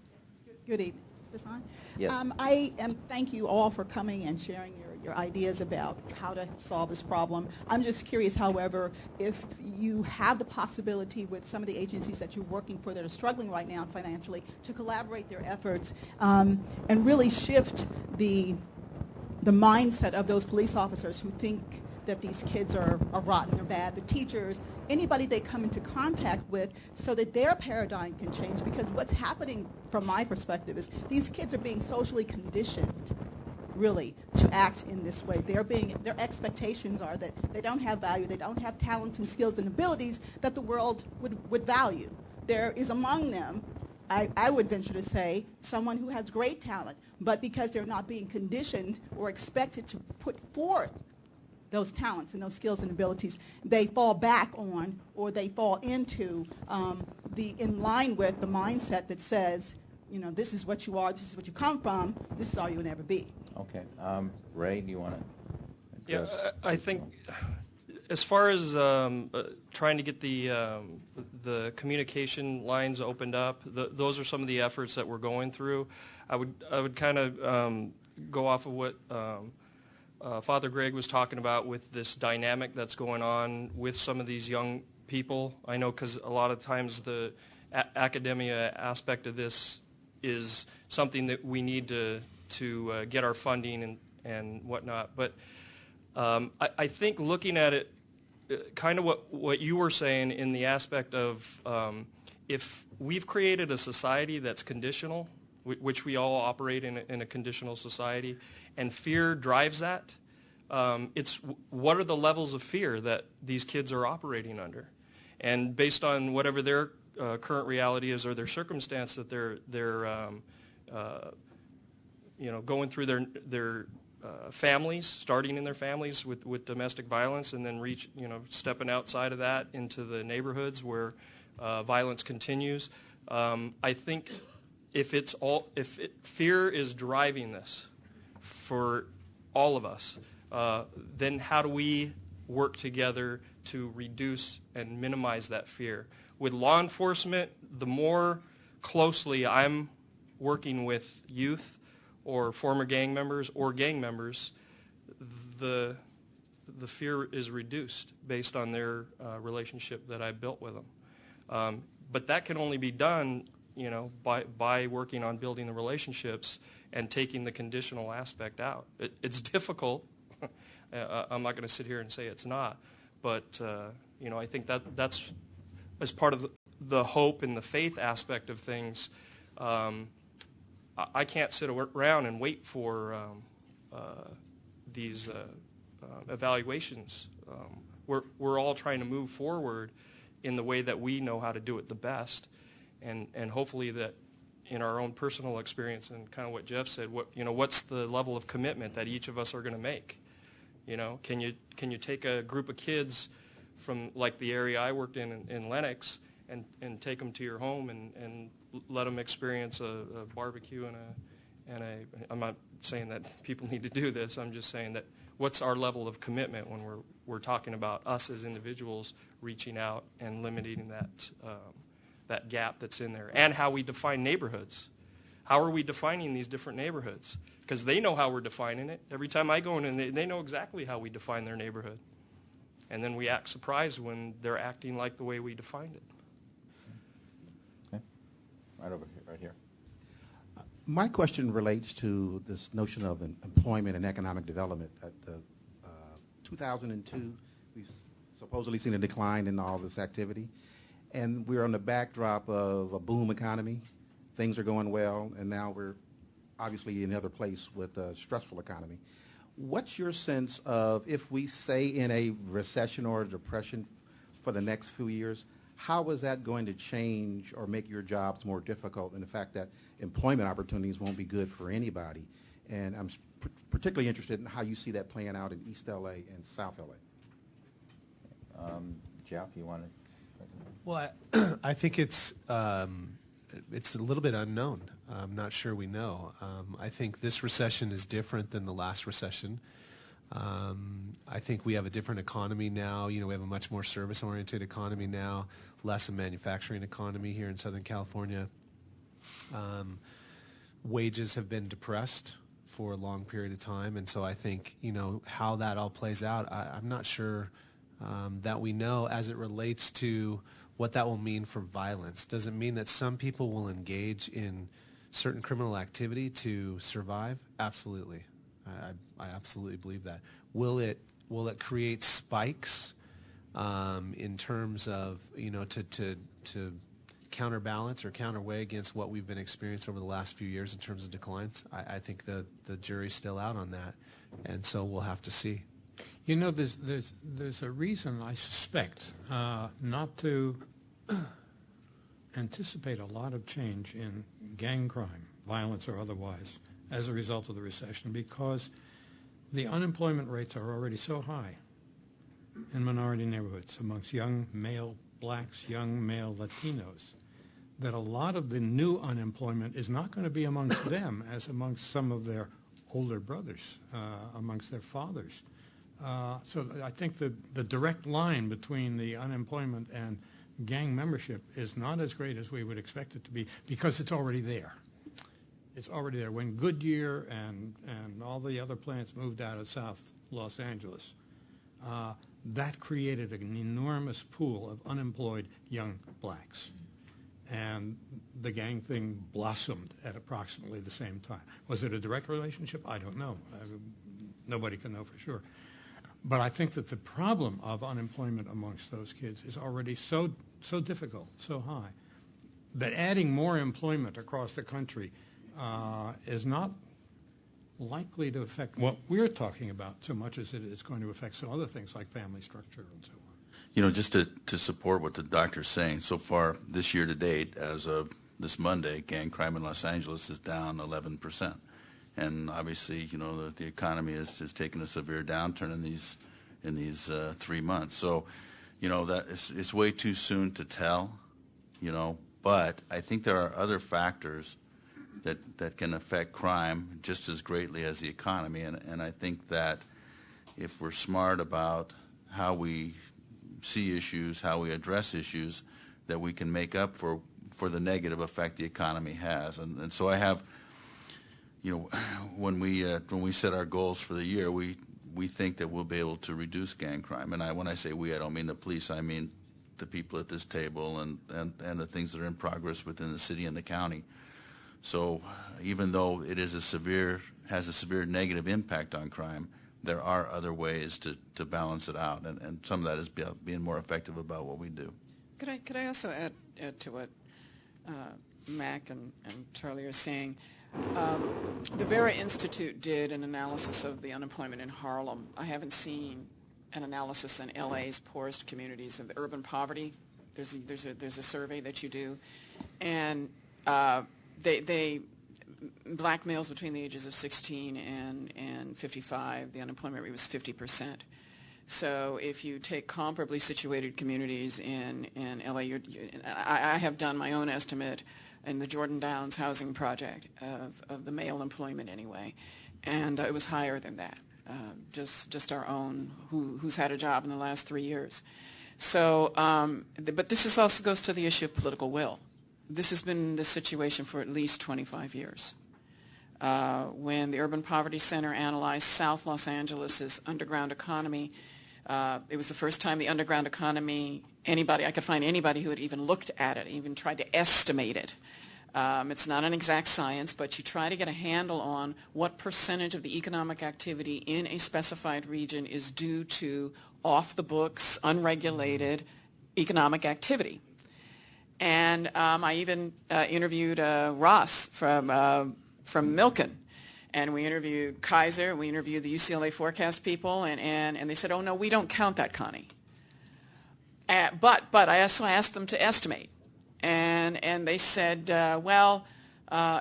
Speaker 11: Good evening. Is this on?
Speaker 2: Yes.
Speaker 11: Thank you all for coming and sharing your ideas about how to solve this problem. I'm just curious, however, if you have the possibility with some of the agencies that you're working for that are struggling right now financially to collaborate their efforts and really shift the mindset of those police officers who think that these kids are rotten or bad, the teachers, anybody they come into contact with, so that their paradigm can change. Because what's happening from my perspective is these kids are being socially conditioned, really, to act in this way. Their expectations are that they don't have value, they don't have talents and skills and abilities that the world would value. There is among them, I would venture to say, someone who has great talent, but because they're not being conditioned or expected to put forth those talents and those skills and abilities, they fall back on, or they fall into in line with the mindset that says, this is what you are, this is what you come from, this is all you'll ever be.
Speaker 2: Okay. Ray, do you want to address?
Speaker 7: Yeah, I think as far as trying to get the communication lines opened up, those are some of the efforts that we're going through. I would kind of go off of what Father Greg was talking about with this dynamic that's going on with some of these young people. I know because a lot of times the academia aspect of this is something that we need to get our funding and whatnot. But I think looking at it, kind of what you were saying in the aspect of if we've created a society that's conditional, which we all operate in a conditional society, and fear drives that, it's what are the levels of fear that these kids are operating under? And based on whatever their current reality is or their circumstance that they're going through their families, starting in their families with domestic violence, and then stepping outside of that into the neighborhoods where violence continues. I think if fear is driving this for all of us, then how do we work together to reduce and minimize that fear? With law enforcement, the more closely I'm working with youth or former gang members or gang members, the fear is reduced based on their relationship that I built with them. But that can only be done, by working on building the relationships and taking the conditional aspect out. It's difficult. I'm not going to sit here and say it's not, but I think that's as part of the hope and the faith aspect of things. I can't sit around and wait for these evaluations. We're all trying to move forward in the way that we know how to do it the best, and hopefully that in our own personal experience and kind of what Jeff said, what's the level of commitment that each of us are going to make? Can you take a group of kids from like the area I worked in Lenox and take them to your home and let them experience a barbecue and I'm not saying that people need to do this. I'm just saying that what's our level of commitment when we're talking about us as individuals reaching out and limiting that gap that's in there, and how we define neighborhoods. How are we defining these different neighborhoods? Because they know how we're defining it. Every time I go in, they know exactly how we define their neighborhood. And then we act surprised when they're acting like the way we defined it.
Speaker 2: Okay. Right over here, right here.
Speaker 12: My question relates to this notion of employment and economic development. At the 2002, we've supposedly seen a decline in all this activity, and we're on the backdrop of a boom economy. Things are going well, and now we're obviously in another place with a stressful economy. What's your sense of, if we say in a recession or a depression for the next few years, how is that going to change or make your jobs more difficult, and the fact that employment opportunities won't be good for anybody? And I'm particularly interested in how you see that playing out in East LA and South LA.
Speaker 2: Jeff, you want to?
Speaker 8: Well, I think it's a little bit unknown. I'm not sure we know. I think this recession is different than the last recession. I think we have a different economy now. We have a much more service-oriented economy now, less a manufacturing economy here in Southern California. Wages have been depressed for a long period of time, and so I think, how that all plays out, I'm not sure that we know as it relates to what that will mean for violence. Does it mean that some people will engage in certain criminal activity to survive? Absolutely. I absolutely believe that. Will it create spikes in terms of, to counterbalance or counterweigh against what we've been experiencing over the last few years in terms of declines? I think the jury's still out on that, and so we'll have to see.
Speaker 3: There's a reason, I suspect, not to anticipate a lot of change in gang crime, violence or otherwise, as a result of the recession, because the unemployment rates are already so high in minority neighborhoods amongst young male blacks, young male Latinos, that a lot of the new unemployment is not going to be amongst them as amongst some of their older brothers, amongst their fathers. So I think the direct line between the unemployment and gang membership is not as great as we would expect it to be, because it's already there. It's already there. When Goodyear and all the other plants moved out of South Los Angeles, that created an enormous pool of unemployed young blacks. And the gang thing blossomed at approximately the same time. Was it a direct relationship? I don't know. Nobody can know for sure. But I think that the problem of unemployment amongst those kids is already so difficult, so high, that adding more employment across the country is not likely to affect what we're talking about so much as it is going to affect some other things like family structure and so on.
Speaker 6: Just to support what the doctor's saying, so far this year to date, as of this Monday, gang crime in Los Angeles is down 11%. And obviously, the economy has taken a severe downturn in these 3 months. So, that it's way too soon to tell, but I think there are other factors that can affect crime just as greatly as the economy. And I think that if we're smart about how we see issues, how we address issues, that we can make up for the negative effect the economy has. And so I have, when we set our goals for the year, we think that we'll be able to reduce gang crime. And when I say we, I don't mean the police. I mean the people at this table and the things that are in progress within the city and the county. So even though it is has a severe negative impact on crime, there are other ways to balance it out, and some of that is being more effective about what we do.
Speaker 4: Could I also add to what Mac and Charlie are saying? The Vera Institute did an analysis of the unemployment in Harlem. I haven't seen an analysis in LA's poorest communities of the urban poverty. There's a survey that you do, and they black males between the ages of 16 and 55, the unemployment rate was 50%. So if you take comparably situated communities in LA, I have done my own estimate in the Jordan Downs housing project of the male employment anyway, and it was higher than that. Just our own, who's had a job in the last 3 years. So, but this also goes to the issue of political will. This has been the situation for at least 25 years. When the Urban Poverty Center analyzed South Los Angeles' underground economy, it was the first time the underground economy, I could find anybody who had even looked at it, even tried to estimate it. It's not an exact science, but you try to get a handle on what percentage of the economic activity in a specified region is due to off-the-books, unregulated economic activity. And I even interviewed Ross from Milken, and we interviewed Kaiser, we interviewed the UCLA forecast people, and they said, oh, no, we don't count that, Connie. But I also asked them to estimate, and they said, well,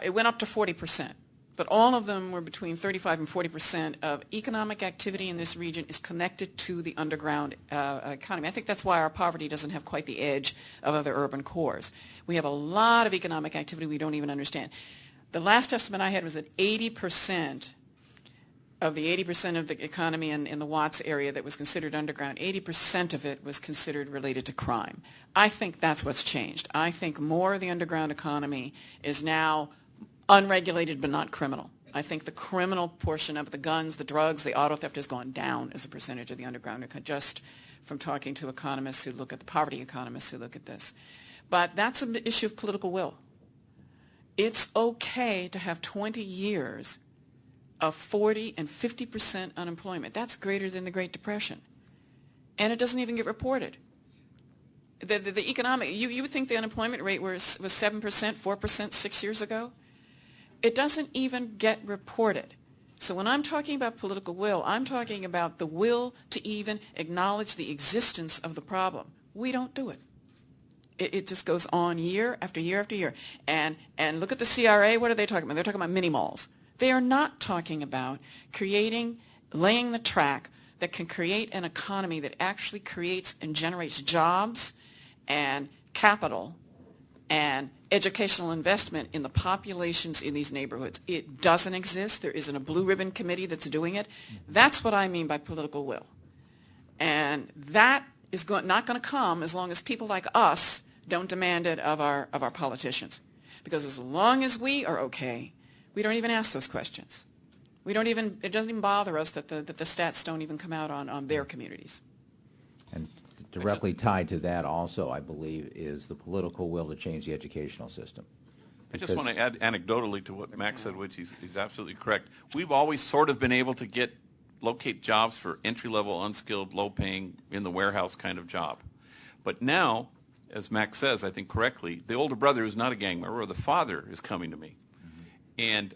Speaker 4: it went up to 40%. But all of them were between 35 and 40% of economic activity in this region is connected to the underground economy. I think that's why our poverty doesn't have quite the edge of other urban cores. We have a lot of economic activity we don't even understand. The last estimate I had was that 80% of the economy in the Watts area that was considered underground, 80% of it was considered related to crime. I think that's what's changed. I think more of the underground economy is now unregulated but not criminal. I think the criminal portion of the guns, the drugs, the auto theft has gone down as a percentage of the underground, just from talking to economists who look at the poverty economists who look at this. But that's an issue of political will. It's okay to have 20 years of 40 and 50% unemployment. That's greater than the Great Depression. And it doesn't even get reported. The economic, you would think the unemployment rate was 7%, 4% 6 years ago. It doesn't even get reported. So when I'm talking about political will, I'm talking about the will to even acknowledge the existence of the problem. We don't do it. It just goes on year after year after year. And look at the CRA. What are they talking about? They're talking about mini malls. They are not talking about laying the track that can create an economy that actually creates and generates jobs and capital and educational investment in the populations in these neighborhoods. It doesn't exist. There isn't a blue ribbon committee that's doing it. That's what I mean by political will. And that is not going to come as long as people like us don't demand it of our politicians. Because as long as we are okay, we don't even ask those questions. It doesn't even bother us that the stats don't even come out on their communities.
Speaker 2: And directly tied to that also, I believe, is the political will to change the educational system.
Speaker 5: I just want to add anecdotally to what Max said, which he's absolutely correct. We've always sort of been able to locate jobs for entry-level, unskilled, low-paying, in the warehouse kind of job. But now, as Max says, I think correctly, the older brother who's not a gang member, or the father, is coming to me. And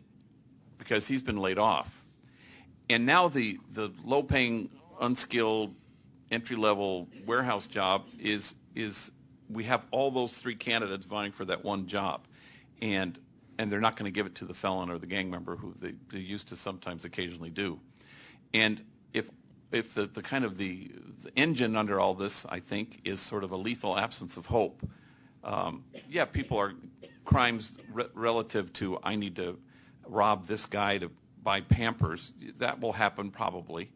Speaker 5: because he's been laid off. And now the low-paying, unskilled, entry-level warehouse job is we have all those three candidates vying for that one job. And they're not going to give it to the felon or the gang member who they used to sometimes occasionally do. And if the kind of the engine under all this, I think, is sort of a lethal absence of hope. People are crimes relative to I need to rob this guy to buy Pampers. That will happen probably.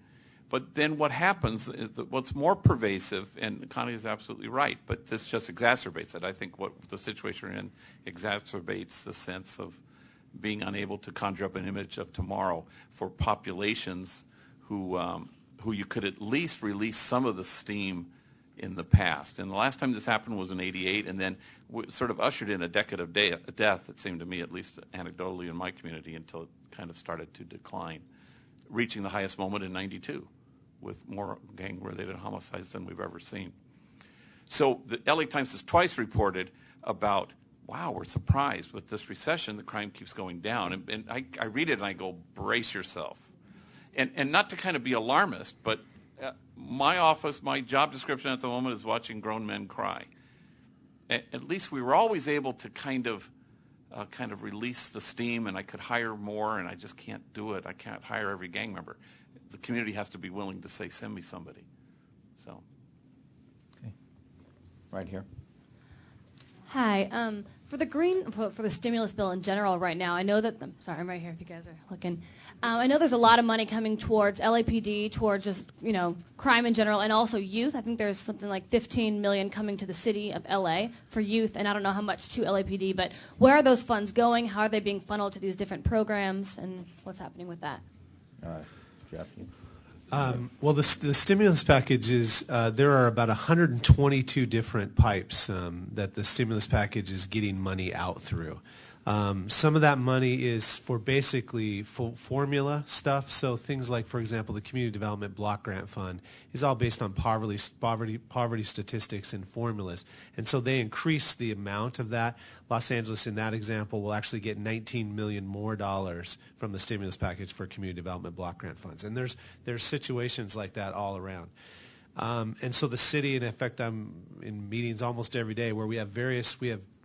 Speaker 5: But then what happens, what's more pervasive, and Connie is absolutely right, but this just exacerbates it. I think what the situation we're in exacerbates the sense of being unable to conjure up an image of tomorrow for populations who you could at least release some of the steam in the past. And the last time this happened was in '88, and then sort of ushered in a decade of death, it seemed to me, at least anecdotally in my community, until it kind of started to decline, reaching the highest moment in '92 with more gang-related homicides than we've ever seen. So the LA Times has twice reported about, wow, we're surprised with this recession, the crime keeps going down. And I read it and I go, brace yourself. And not to kind of be alarmist, but my office, my job description at the moment is watching grown men cry. At least we were always able to kind of release the steam, and I could hire more, and I just can't do it. I can't hire every gang member. The community has to be willing to say, send me somebody. So.
Speaker 2: Okay. Right here.
Speaker 13: Hi. For the stimulus bill in general right now, I know that, I'm right here if you guys are looking. I know there's a lot of money coming towards LAPD, towards just, crime in general, and also youth. I think there's something like $15 million coming to the city of LA for youth, and I don't know how much to LAPD, but where are those funds going? How are they being funneled to these different programs, and what's happening with that?
Speaker 2: Jeff, you?
Speaker 8: Well, the stimulus package is, there are about 122 different pipes that the stimulus package is getting money out through. Some of that money is for basically formula stuff. So things like, for example, the Community Development Block Grant Fund is all based on poverty statistics and formulas. And so they increase the amount of that. Los Angeles, in that example, will actually get $19 million more from the stimulus package for Community Development Block Grant Funds. And there's situations like that all around. And so the city, in effect, I'm in meetings almost every day where we have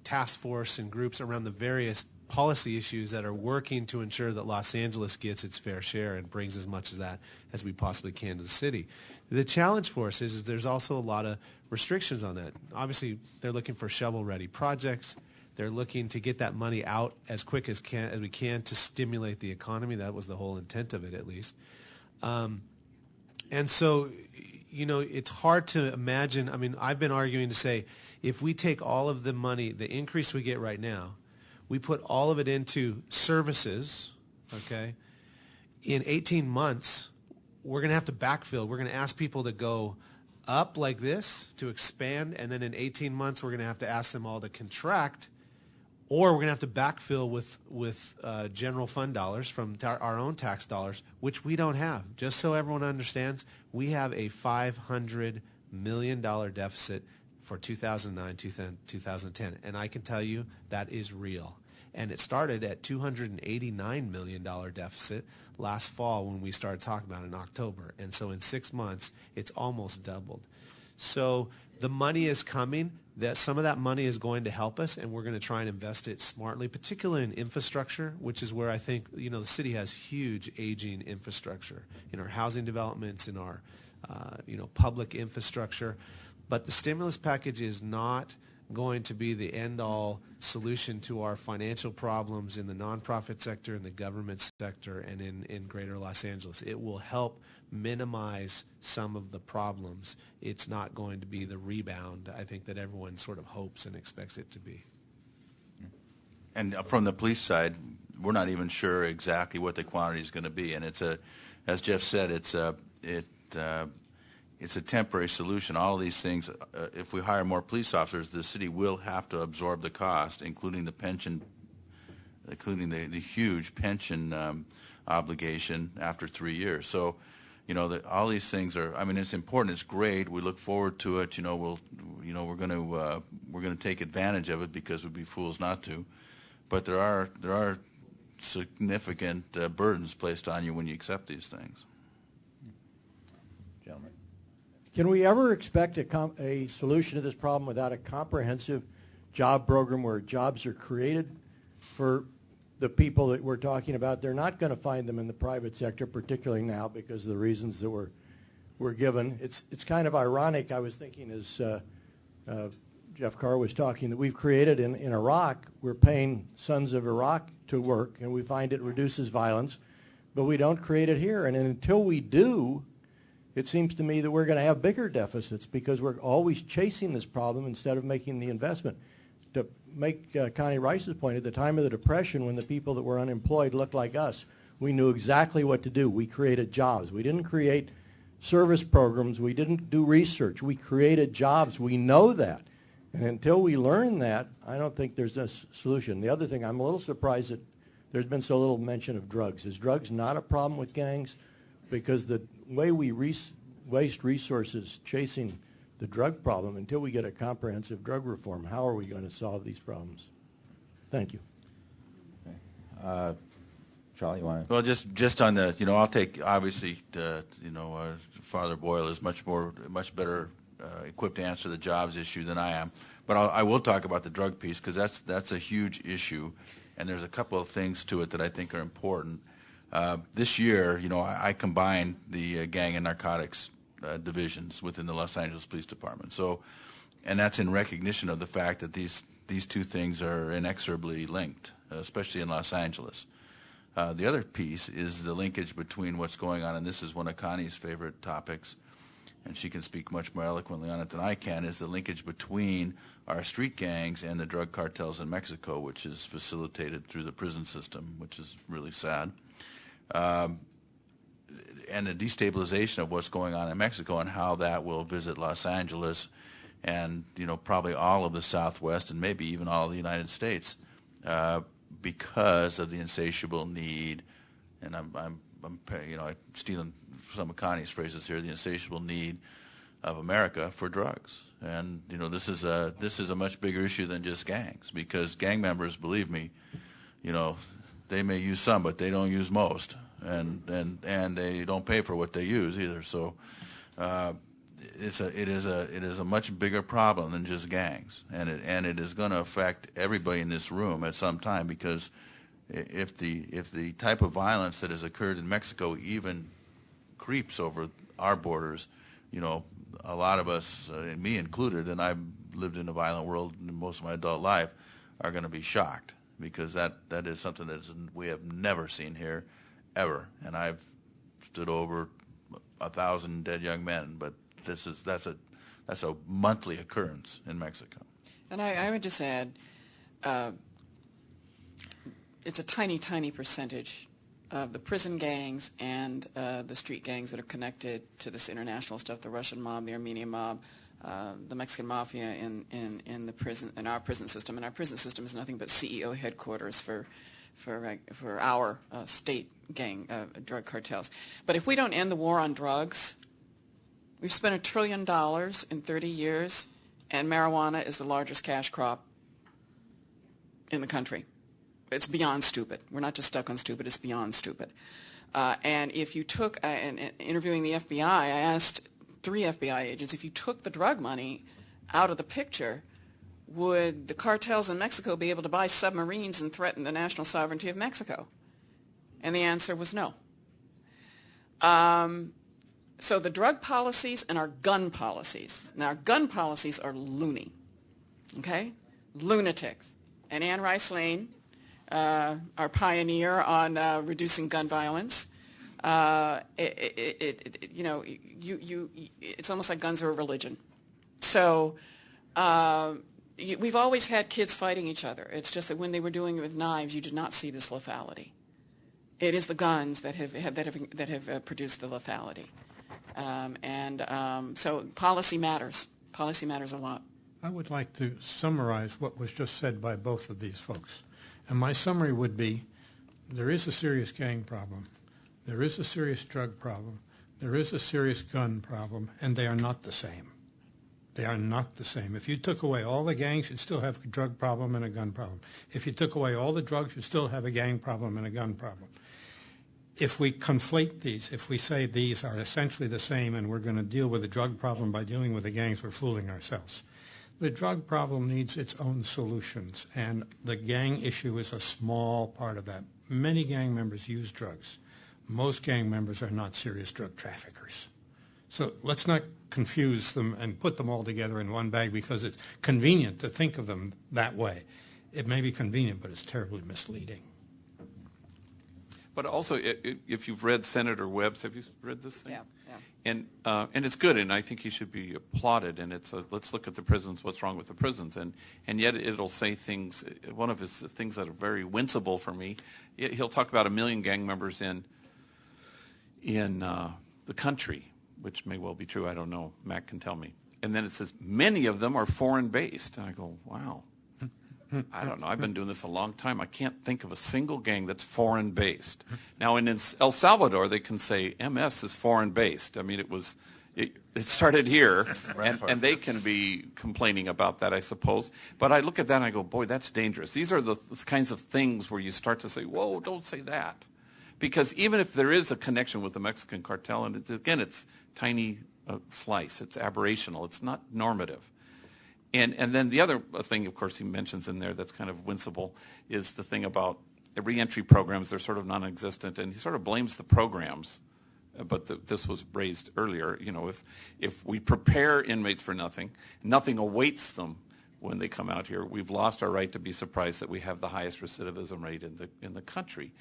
Speaker 8: task force and groups around the various policy issues that are working to ensure that Los Angeles gets its fair share and brings as much of that as we possibly can to the city. The challenge for us is there's also a lot of restrictions on that. Obviously, they're looking for shovel-ready projects. They're looking to get that money out as quick as we can to stimulate the economy. That was the whole intent of it, at least. And so, it's hard to imagine. I mean, I've been arguing to say, if we take all of the money, the increase we get right now, we put all of it into services, okay, in 18 months, we're going to have to backfill. We're going to ask people to go up like this, to expand, and then in 18 months, we're going to have to ask them all to contract, or we're going to have to backfill with general fund dollars from our own tax dollars, which we don't have. Just so everyone understands, we have a $500 million deficit for 2009, 2010. And I can tell you that is real. And it started at $289 million deficit last fall when we started talking about it in October. And so in 6 months, it's almost doubled. So the money is coming. That some of that money is going to help us, and we're going to try and invest it smartly, particularly in infrastructure, which is where I think the city has huge aging infrastructure in our housing developments, in our public infrastructure. But the stimulus package is not going to be the end-all solution to our financial problems in the nonprofit sector, in the government sector, and in greater Los Angeles. It will help minimize some of the problems. It's not going to be the rebound, I think, that everyone sort of hopes and expects it to be.
Speaker 6: And from the police side, we're not even sure exactly what the quantity is going to be. And as Jeff said, it's a temporary solution. All of these things, if we hire more police officers, the city will have to absorb the cost, including the pension, including the huge pension obligation after 3 years. So, all these things are. I mean, it's important. It's great. We look forward to it. We're going to take advantage of it because we'd be fools not to. But there are significant burdens placed on you when you accept these things.
Speaker 2: Gentlemen.
Speaker 14: Can we ever expect a solution to this problem without a comprehensive job program where jobs are created for the people that we're talking about? They're not going to find them in the private sector, particularly now because of the reasons that were given. It's kind of ironic. I was thinking as Jeff Carr was talking that we've created in Iraq, we're paying sons of Iraq to work, and we find it reduces violence, but we don't create it here. And until we do, it seems to me that we're going to have bigger deficits because we're always chasing this problem instead of making the investment. To make Connie Rice's point, at the time of the Depression, when the people that were unemployed looked like us, we knew exactly what to do. We created jobs. We didn't create service programs. We didn't do research. We created jobs. We know that. And until we learn that, I don't think there's a solution. The other thing, I'm a little surprised that there's been so little mention of drugs. Is drugs not a problem with gangs? Because the way we waste resources chasing the drug problem, until we get a comprehensive drug reform, how are we going to solve these problems? Thank you.
Speaker 2: Okay. Charlie, you want to?
Speaker 6: Well, just on the, I'll take, obviously, Father Boyle is much better equipped to answer the jobs issue than I am. But I will talk about the drug piece because that's a huge issue, and there's a couple of things to it that I think are important. This year, I combined the gang and narcotics divisions within the Los Angeles Police Department. So, and that's in recognition of the fact that these two things are inexorably linked, especially in Los Angeles. The other piece is the linkage between what's going on, and this is one of Connie's favorite topics, and she can speak much more eloquently on it than I can, is the linkage between our street gangs and the drug cartels in Mexico, which is facilitated through the prison system, which is really sad. And the destabilization of what's going on in Mexico and how that will visit Los Angeles and, probably all of the Southwest and maybe even all of the United States because of the insatiable need, and I'm stealing some of Connie's phrases here, the insatiable need of America for drugs. And, this is a much bigger issue than just gangs, because gang members, believe me, they may use some, but they don't use most, and they don't pay for what they use either. So it is a much bigger problem than just gangs, and it is going to affect everybody in this room at some time, because if the type of violence that has occurred in Mexico even creeps over our borders, a lot of us, me included, and I've lived in a violent world most of my adult life, are going to be shocked, because that is something that we have never seen here ever. And I've stood over 1,000 dead young men, but that's a monthly occurrence in Mexico.
Speaker 4: And I would just add, it's a tiny, tiny percentage of the prison gangs and the street gangs that are connected to this international stuff, the Russian mob, the Armenian mob, the Mexican mafia in the prison, in our prison system. And our prison system is nothing but CEO headquarters for our state gang drug cartels. But if we don't end the war on drugs, we've spent $1 trillion in 30 years, and marijuana is the largest cash crop in the country. It's beyond stupid. We're not just stuck on stupid, it's beyond stupid. And if you took, in interviewing the FBI, I asked 3 FBI agents, if you took the drug money out of the picture, would the cartels in Mexico be able to buy submarines and threaten the national sovereignty of Mexico? And the answer was no. So the drug policies and our gun policies. Now, our gun policies are loony, okay? Lunatics. And Ann Rice Lane, our pioneer on reducing gun violence, it's almost like guns are a religion. So we've always had kids fighting each other. It's just that when they were doing it with knives, you did not see this lethality. It is the guns that have produced the lethality. So policy matters. Policy matters a lot.
Speaker 3: I would like to summarize what was just said by both of these folks. And my summary would be, there is a serious gang problem. There is a serious drug problem. There is a serious gun problem, and they are not the same. They are not the same. If you took away all the gangs, you'd still have a drug problem and a gun problem. If you took away all the drugs, you'd still have a gang problem and a gun problem. If we conflate these, if we say these are essentially the same and we're going to deal with the drug problem by dealing with the gangs, we're fooling ourselves. The drug problem needs its own solutions, and the gang issue is a small part of that. Many gang members use drugs. Most gang members are not serious drug traffickers. So let's not confuse them and put them all together in one bag because it's convenient to think of them that way. It may be convenient, but it's terribly misleading.
Speaker 5: But also, if you've read Senator Webb's, have you read this thing?
Speaker 4: Yeah.
Speaker 5: And it's good, and I think he should be applauded. And it's let's look at the prisons. What's wrong with the prisons? And yet it'll say things. One of his things that are very wincible for me. He'll talk about 1 million gang members in the country, which may well be true. I don't know. Mac can tell me. And then it says many of them are foreign based. And I go, wow. I don't know. I've been doing this a long time. I can't think of a single gang that's foreign-based. Now, in El Salvador, they can say MS is foreign-based. I mean, it started here, and they can be complaining about that, I suppose. But I look at that and I go, boy, that's dangerous. These are the kinds of things where you start to say, whoa, don't say that. Because even if there is a connection with the Mexican cartel, and it's tiny slice. It's aberrational. It's not normative. And then the other thing, of course, he mentions in there that's kind of wincible is the thing about the reentry programs. They're sort of non-existent, and he sort of blames the programs. But this was raised earlier. You know, if we prepare inmates for nothing, nothing awaits them when they come out here. We've lost our right to be surprised that we have the highest recidivism rate in the country.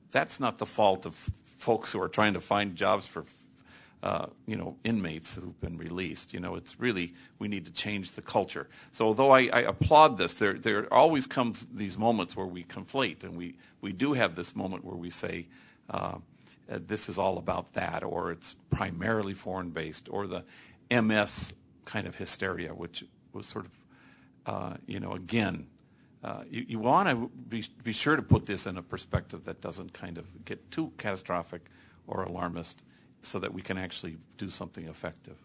Speaker 5: That's not the fault of folks who are trying to find jobs for inmates who've been released. It's really, we need to change the culture. So although I applaud this, there always comes these moments where we conflate, and we do have this moment where we say, this is all about that, or it's primarily foreign-based, or the MS kind of hysteria, which was sort of, again, you want to be sure to put this in a perspective that doesn't kind of get too catastrophic or alarmist, so that we can actually do something effective.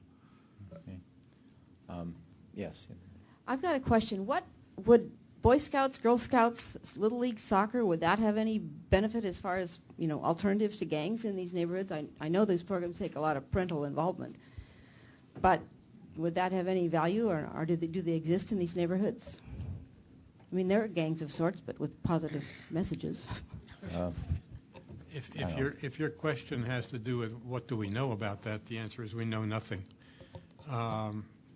Speaker 2: Okay. Yes.
Speaker 15: I've got a question. What would Boy Scouts, Girl Scouts, Little League Soccer, would that have any benefit as far as, alternatives to gangs in these neighborhoods? I know these programs take a lot of parental involvement. But would that have any value, or do they exist in these neighborhoods? I mean, there are gangs of sorts, but with positive messages.
Speaker 3: If your question has to do with what do we know about that, the answer is we know nothing.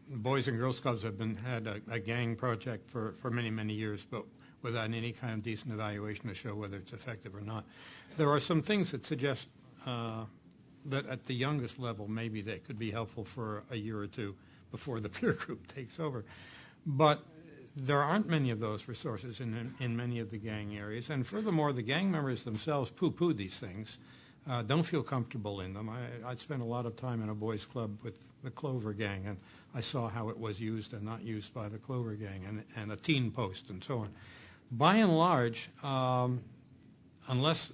Speaker 3: Boys and Girls Clubs have had a gang project for many, many years, but without any kind of decent evaluation to show whether it's effective or not. There are some things that suggest that at the youngest level, maybe they could be helpful for a year or two before the peer group takes over. But there aren't many of those resources in many of the gang areas. And furthermore, the gang members themselves poo-poo these things, don't feel comfortable in them. I spent a lot of time in a boys' club with the Clover Gang, and I saw how it was used and not used by the Clover Gang, and a teen post and so on. By and large, unless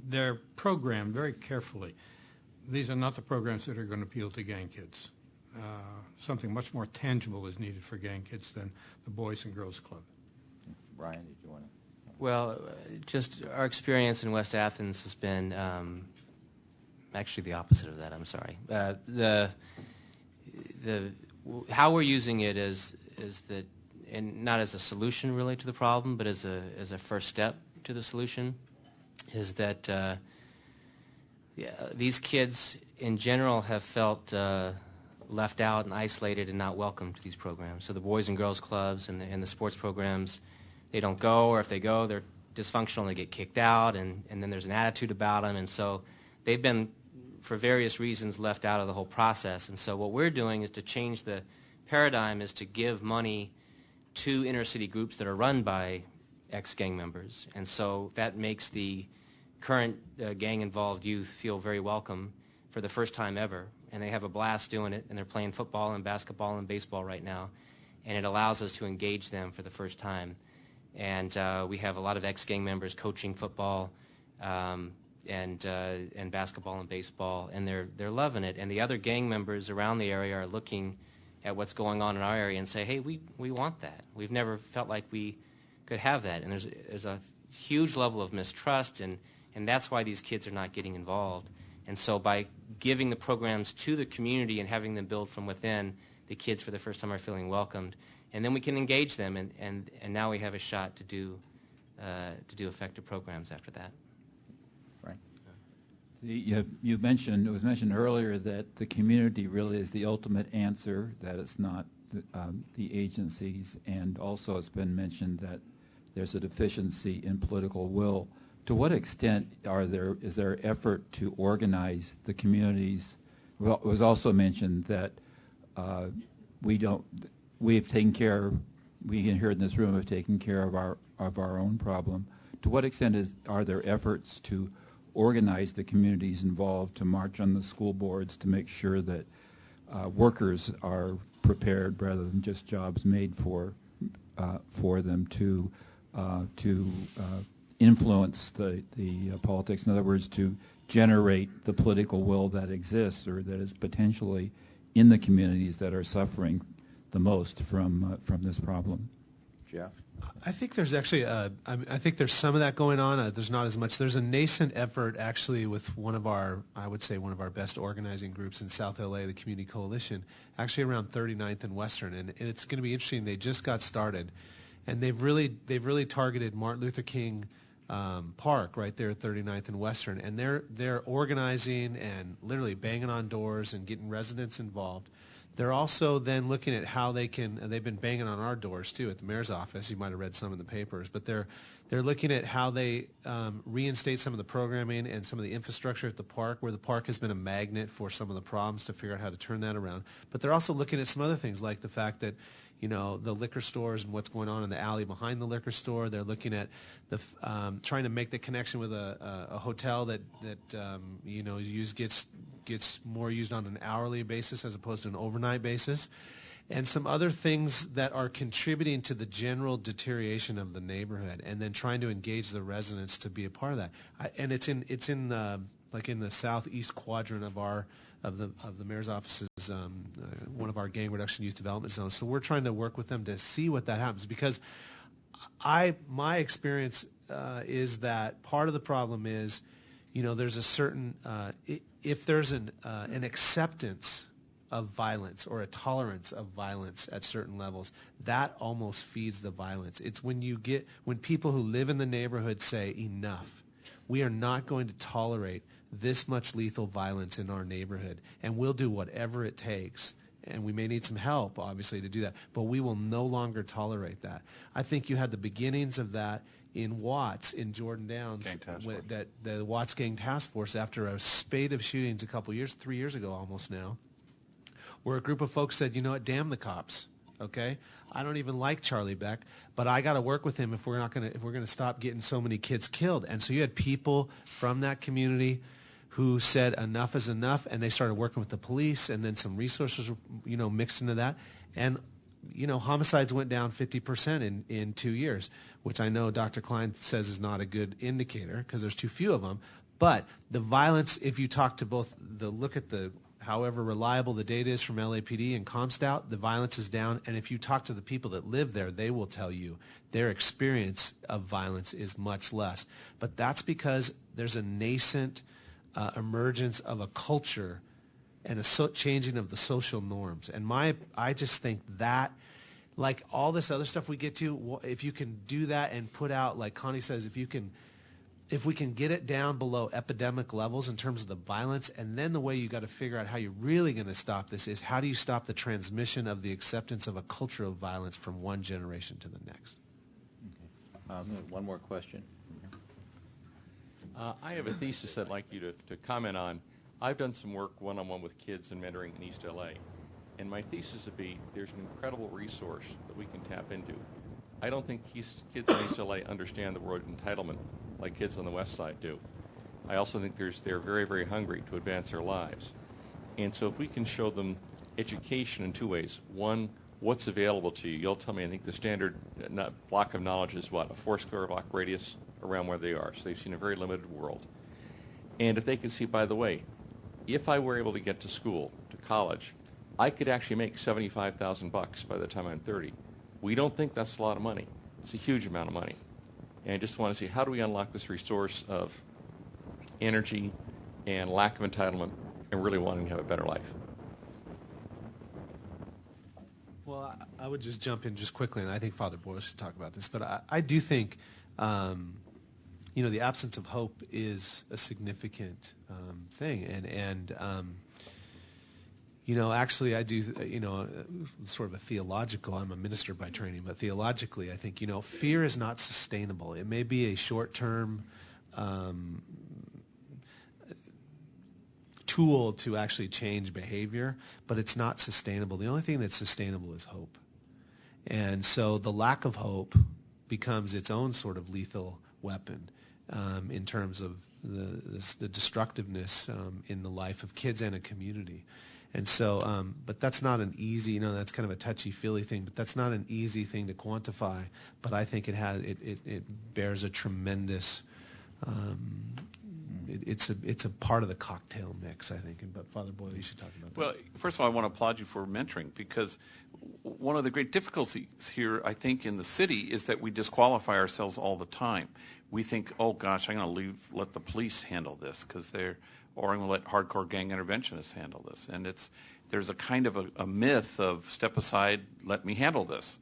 Speaker 3: they're programmed very carefully, these are not the programs that are going to appeal to gang kids. Something much more tangible is needed for gang kids than the Boys and Girls Club.
Speaker 2: Brian, did you want to?
Speaker 9: Well, just our experience in West Athens has been actually the opposite of that. I'm sorry. How we're using it is that, and not as a solution really to the problem, but as a first step to the solution, is that these kids in general have felt left out and isolated and not welcome to these programs. So the Boys and Girls Clubs and the sports programs, they don't go, or if they go, they're dysfunctional, they get kicked out, and then there's an attitude about them, and so they've been, for various reasons, left out of the whole process. And so what we're doing is to change the paradigm, is to give money to inner city groups that are run by ex-gang members. And so that makes the current gang-involved youth feel very welcome for the first time ever. And they have a blast doing it, and they're playing football and basketball and baseball right now. And it allows us to engage them for the first time. And we have a lot of ex-gang members coaching football and basketball and baseball, and they're loving it. And the other gang members around the area are looking at what's going on in our area and say, hey, we want that. We've never felt like we could have that. And there's a huge level of mistrust, and that's why these kids are not getting involved. And so by giving the programs to the community and having them build from within, the kids for the first time are feeling welcomed. And then we can engage them, and now we have a shot to do effective programs after that.
Speaker 2: Right.
Speaker 16: You mentioned, it was mentioned earlier that the community really is the ultimate answer, that it's not the agencies, and also it's been mentioned that there's a deficiency in political will. To what extent is there effort to organize the communities? Well, it was also mentioned that we've taken care, we here in this room have taken care of our own problem. To what extent are there efforts to organize the communities involved, to march on the school boards, to make sure that workers are prepared rather than just jobs made for them to influence the politics? In other words, to generate the political will that exists or that is potentially in the communities that are suffering the most from this problem.
Speaker 2: Jeff?
Speaker 8: I think there's actually, I think there's some of that going on. There's not as much. There's a nascent effort actually with one of our best organizing groups in South LA, the Community Coalition, actually around 39th and Western. And it's going to be interesting. They just got started, and they've really targeted Martin Luther King Park right there at 39th and Western. And they're organizing and literally banging on doors and getting residents involved. They're also then looking at how they can, and they've been banging on our doors too at the mayor's office. You might have read some in the papers, but they're looking at how they reinstate some of the programming and some of the infrastructure at the park, where the park has been a magnet for some of the problems, to figure out how to turn that around. But they're also looking at some other things, like the fact that, you know, the liquor stores and what's going on in the alley behind the liquor store. They're looking at the trying to make the connection with a hotel that you know, gets more used on an hourly basis as opposed to an overnight basis, and some other things that are contributing to the general deterioration of the neighborhood, and then trying to engage the residents to be a part of that. And it's in like in the southeast quadrant of the mayor's office's one of our gang reduction youth development zones. So we're trying to work with them to see what that happens, because my experience is that part of the problem is, you know, there's a certain if there's an acceptance of violence or a tolerance of violence at certain levels, that almost feeds the violence. It's when people who live in the neighborhood say, enough, we are not going to tolerate this much lethal violence in our neighborhood, and we'll do whatever it takes. And we may need some help, obviously, to do that, but we will no longer tolerate that. I think you had the beginnings of that in Watts, in Jordan Downs, that the Watts Gang Task Force, after a spate of shootings 3 years ago almost now, where a group of folks said, you know what, damn the cops, okay? I don't even like Charlie Beck, but I got to work with him if we're going to stop getting so many kids killed. And so you had people from that community who said enough is enough, and they started working with the police, and then some resources, mixed into that. And, homicides went down 50% in 2 years, which I know Dr. Klein says is not a good indicator because there's too few of them. But the violence, if you talk to both however reliable the data is from LAPD and CompStat, the violence is down. And if you talk to the people that live there, they will tell you their experience of violence is much less. But that's because there's a nascent emergence of a culture and a changing of the social norms. And I just think that, like all this other stuff we get to, if you can do that and put out, like Connie says, if we can get it down below epidemic levels in terms of the violence, and then the way you got to figure out how you're really going to stop this is how do you stop the transmission of the acceptance of a culture of violence from one generation to the next.
Speaker 2: One more question.
Speaker 17: I have a thesis I'd like you to comment on. I've done some work one-on-one with kids in mentoring in East LA, and my thesis would be there's an incredible resource that we can tap into. I don't think kids in East LA understand the word entitlement like kids on the West Side do. I also think they're very, very hungry to advance their lives. And so if we can show them education in two ways. One, what's available to you. You'll tell me, I think the standard block of knowledge is what? A 4 square block radius around where they are. So they've seen a very limited world. And if they can see, by the way, if I were able to get to school, to college, I could actually make $75,000 by the time I'm 30. We don't think that's a lot of money. It's a huge amount of money. And I just want to see, how do we unlock this resource of energy and lack of entitlement and really wanting to have a better life?
Speaker 8: Well, I would just jump in just quickly, and I think Father Boyle should talk about this, but I do think, the absence of hope is a significant thing. And actually I do, sort of a theological, I'm a minister by training, but theologically I think, fear is not sustainable. It may be a short-term tool to actually change behavior, but it's not sustainable. The only thing that's sustainable is hope. And so the lack of hope becomes its own sort of lethal weapon in terms of the destructiveness in the life of kids and a community. And so, but that's not an easy, that's kind of a touchy-feely thing, but that's not an easy thing to quantify. But I think it bears a tremendous, it's a part of the cocktail mix, I think. But Father Boyle, you should talk about that.
Speaker 5: Well, first of all, I want to applaud you for mentoring, because one of the great difficulties here, I think, in the city is that we disqualify ourselves all the time. We think, oh gosh, I'm going to let the police handle this or I'm going to let hardcore gang interventionists handle this. And there's a kind of a myth of step aside, let me handle this.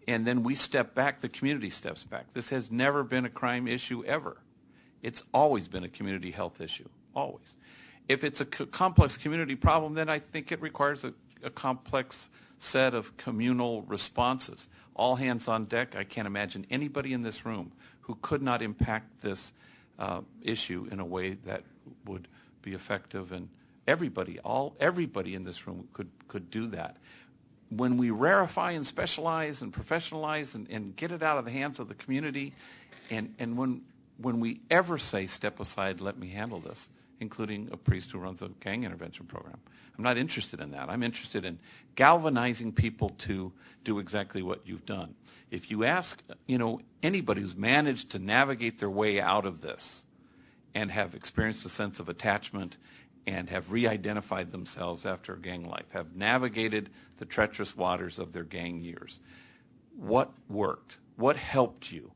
Speaker 5: And then we step back, the community steps back. This has never been a crime issue ever. It's always been a community health issue, always. If it's a complex community problem, then I think it requires a complex set of communal responses. All hands on deck. I can't imagine anybody in this room who could not impact this issue in a way that would be effective, and everybody in this room could do that. When we rarefy and specialize and professionalize and get it out of the hands of the community, and when we ever say step aside, let me handle this, including a priest who runs a gang intervention program, I'm not interested in that. I'm interested in galvanizing people to do exactly what you've done. If you ask, anybody who's managed to navigate their way out of this and have experienced a sense of attachment and have re-identified themselves after a gang life, have navigated the treacherous waters of their gang years, what worked? What helped you?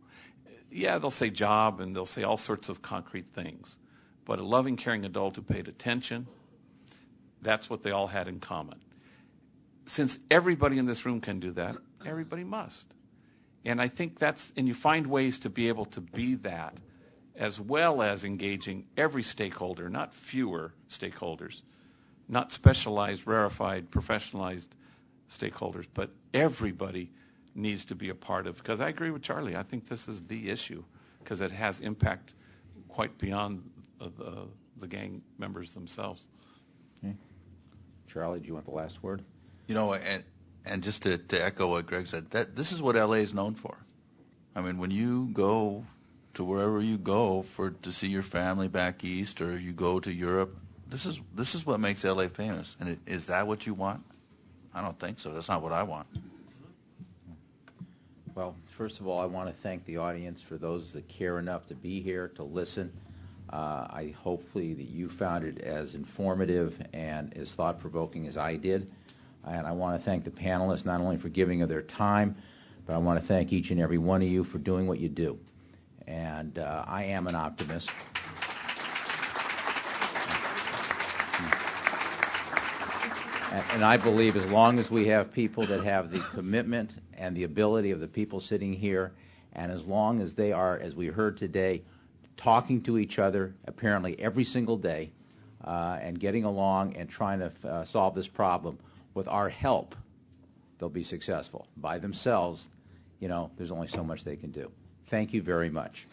Speaker 5: Yeah, they'll say job and they'll say all sorts of concrete things, but a loving, caring adult who paid attention, That's what they all had in common. Since everybody in this room can do that, everybody must. And I think and you find ways to be able to be that, as well as engaging every stakeholder, not fewer stakeholders, not specialized, rarefied, professionalized stakeholders, but everybody needs to be a part of. Because I agree with Charlie. I think this is the issue, because it has impact quite beyond the gang members themselves.
Speaker 2: Okay. Charlie, do you want the last word?
Speaker 6: You know, and just to echo what Greg said, this is what LA is known for. I mean, when you go to wherever you go to see your family back east, or you go to Europe, this is what makes LA famous. And is that what you want? I don't think so. That's not what I want.
Speaker 2: Well, first of all, I want to thank the audience for those that care enough to be here to listen. I hopefully that you found it as informative and as thought-provoking as I did. And I want to thank the panelists not only for giving of their time, but I want to thank each and every one of you for doing what you do. And I am an optimist. And I believe as long as we have people that have the commitment and the ability of the people sitting here, and as long as they are, as we heard today, talking to each other apparently every single day and getting along and trying to solve this problem, with our help, they'll be successful. By themselves, there's only so much they can do. Thank you very much.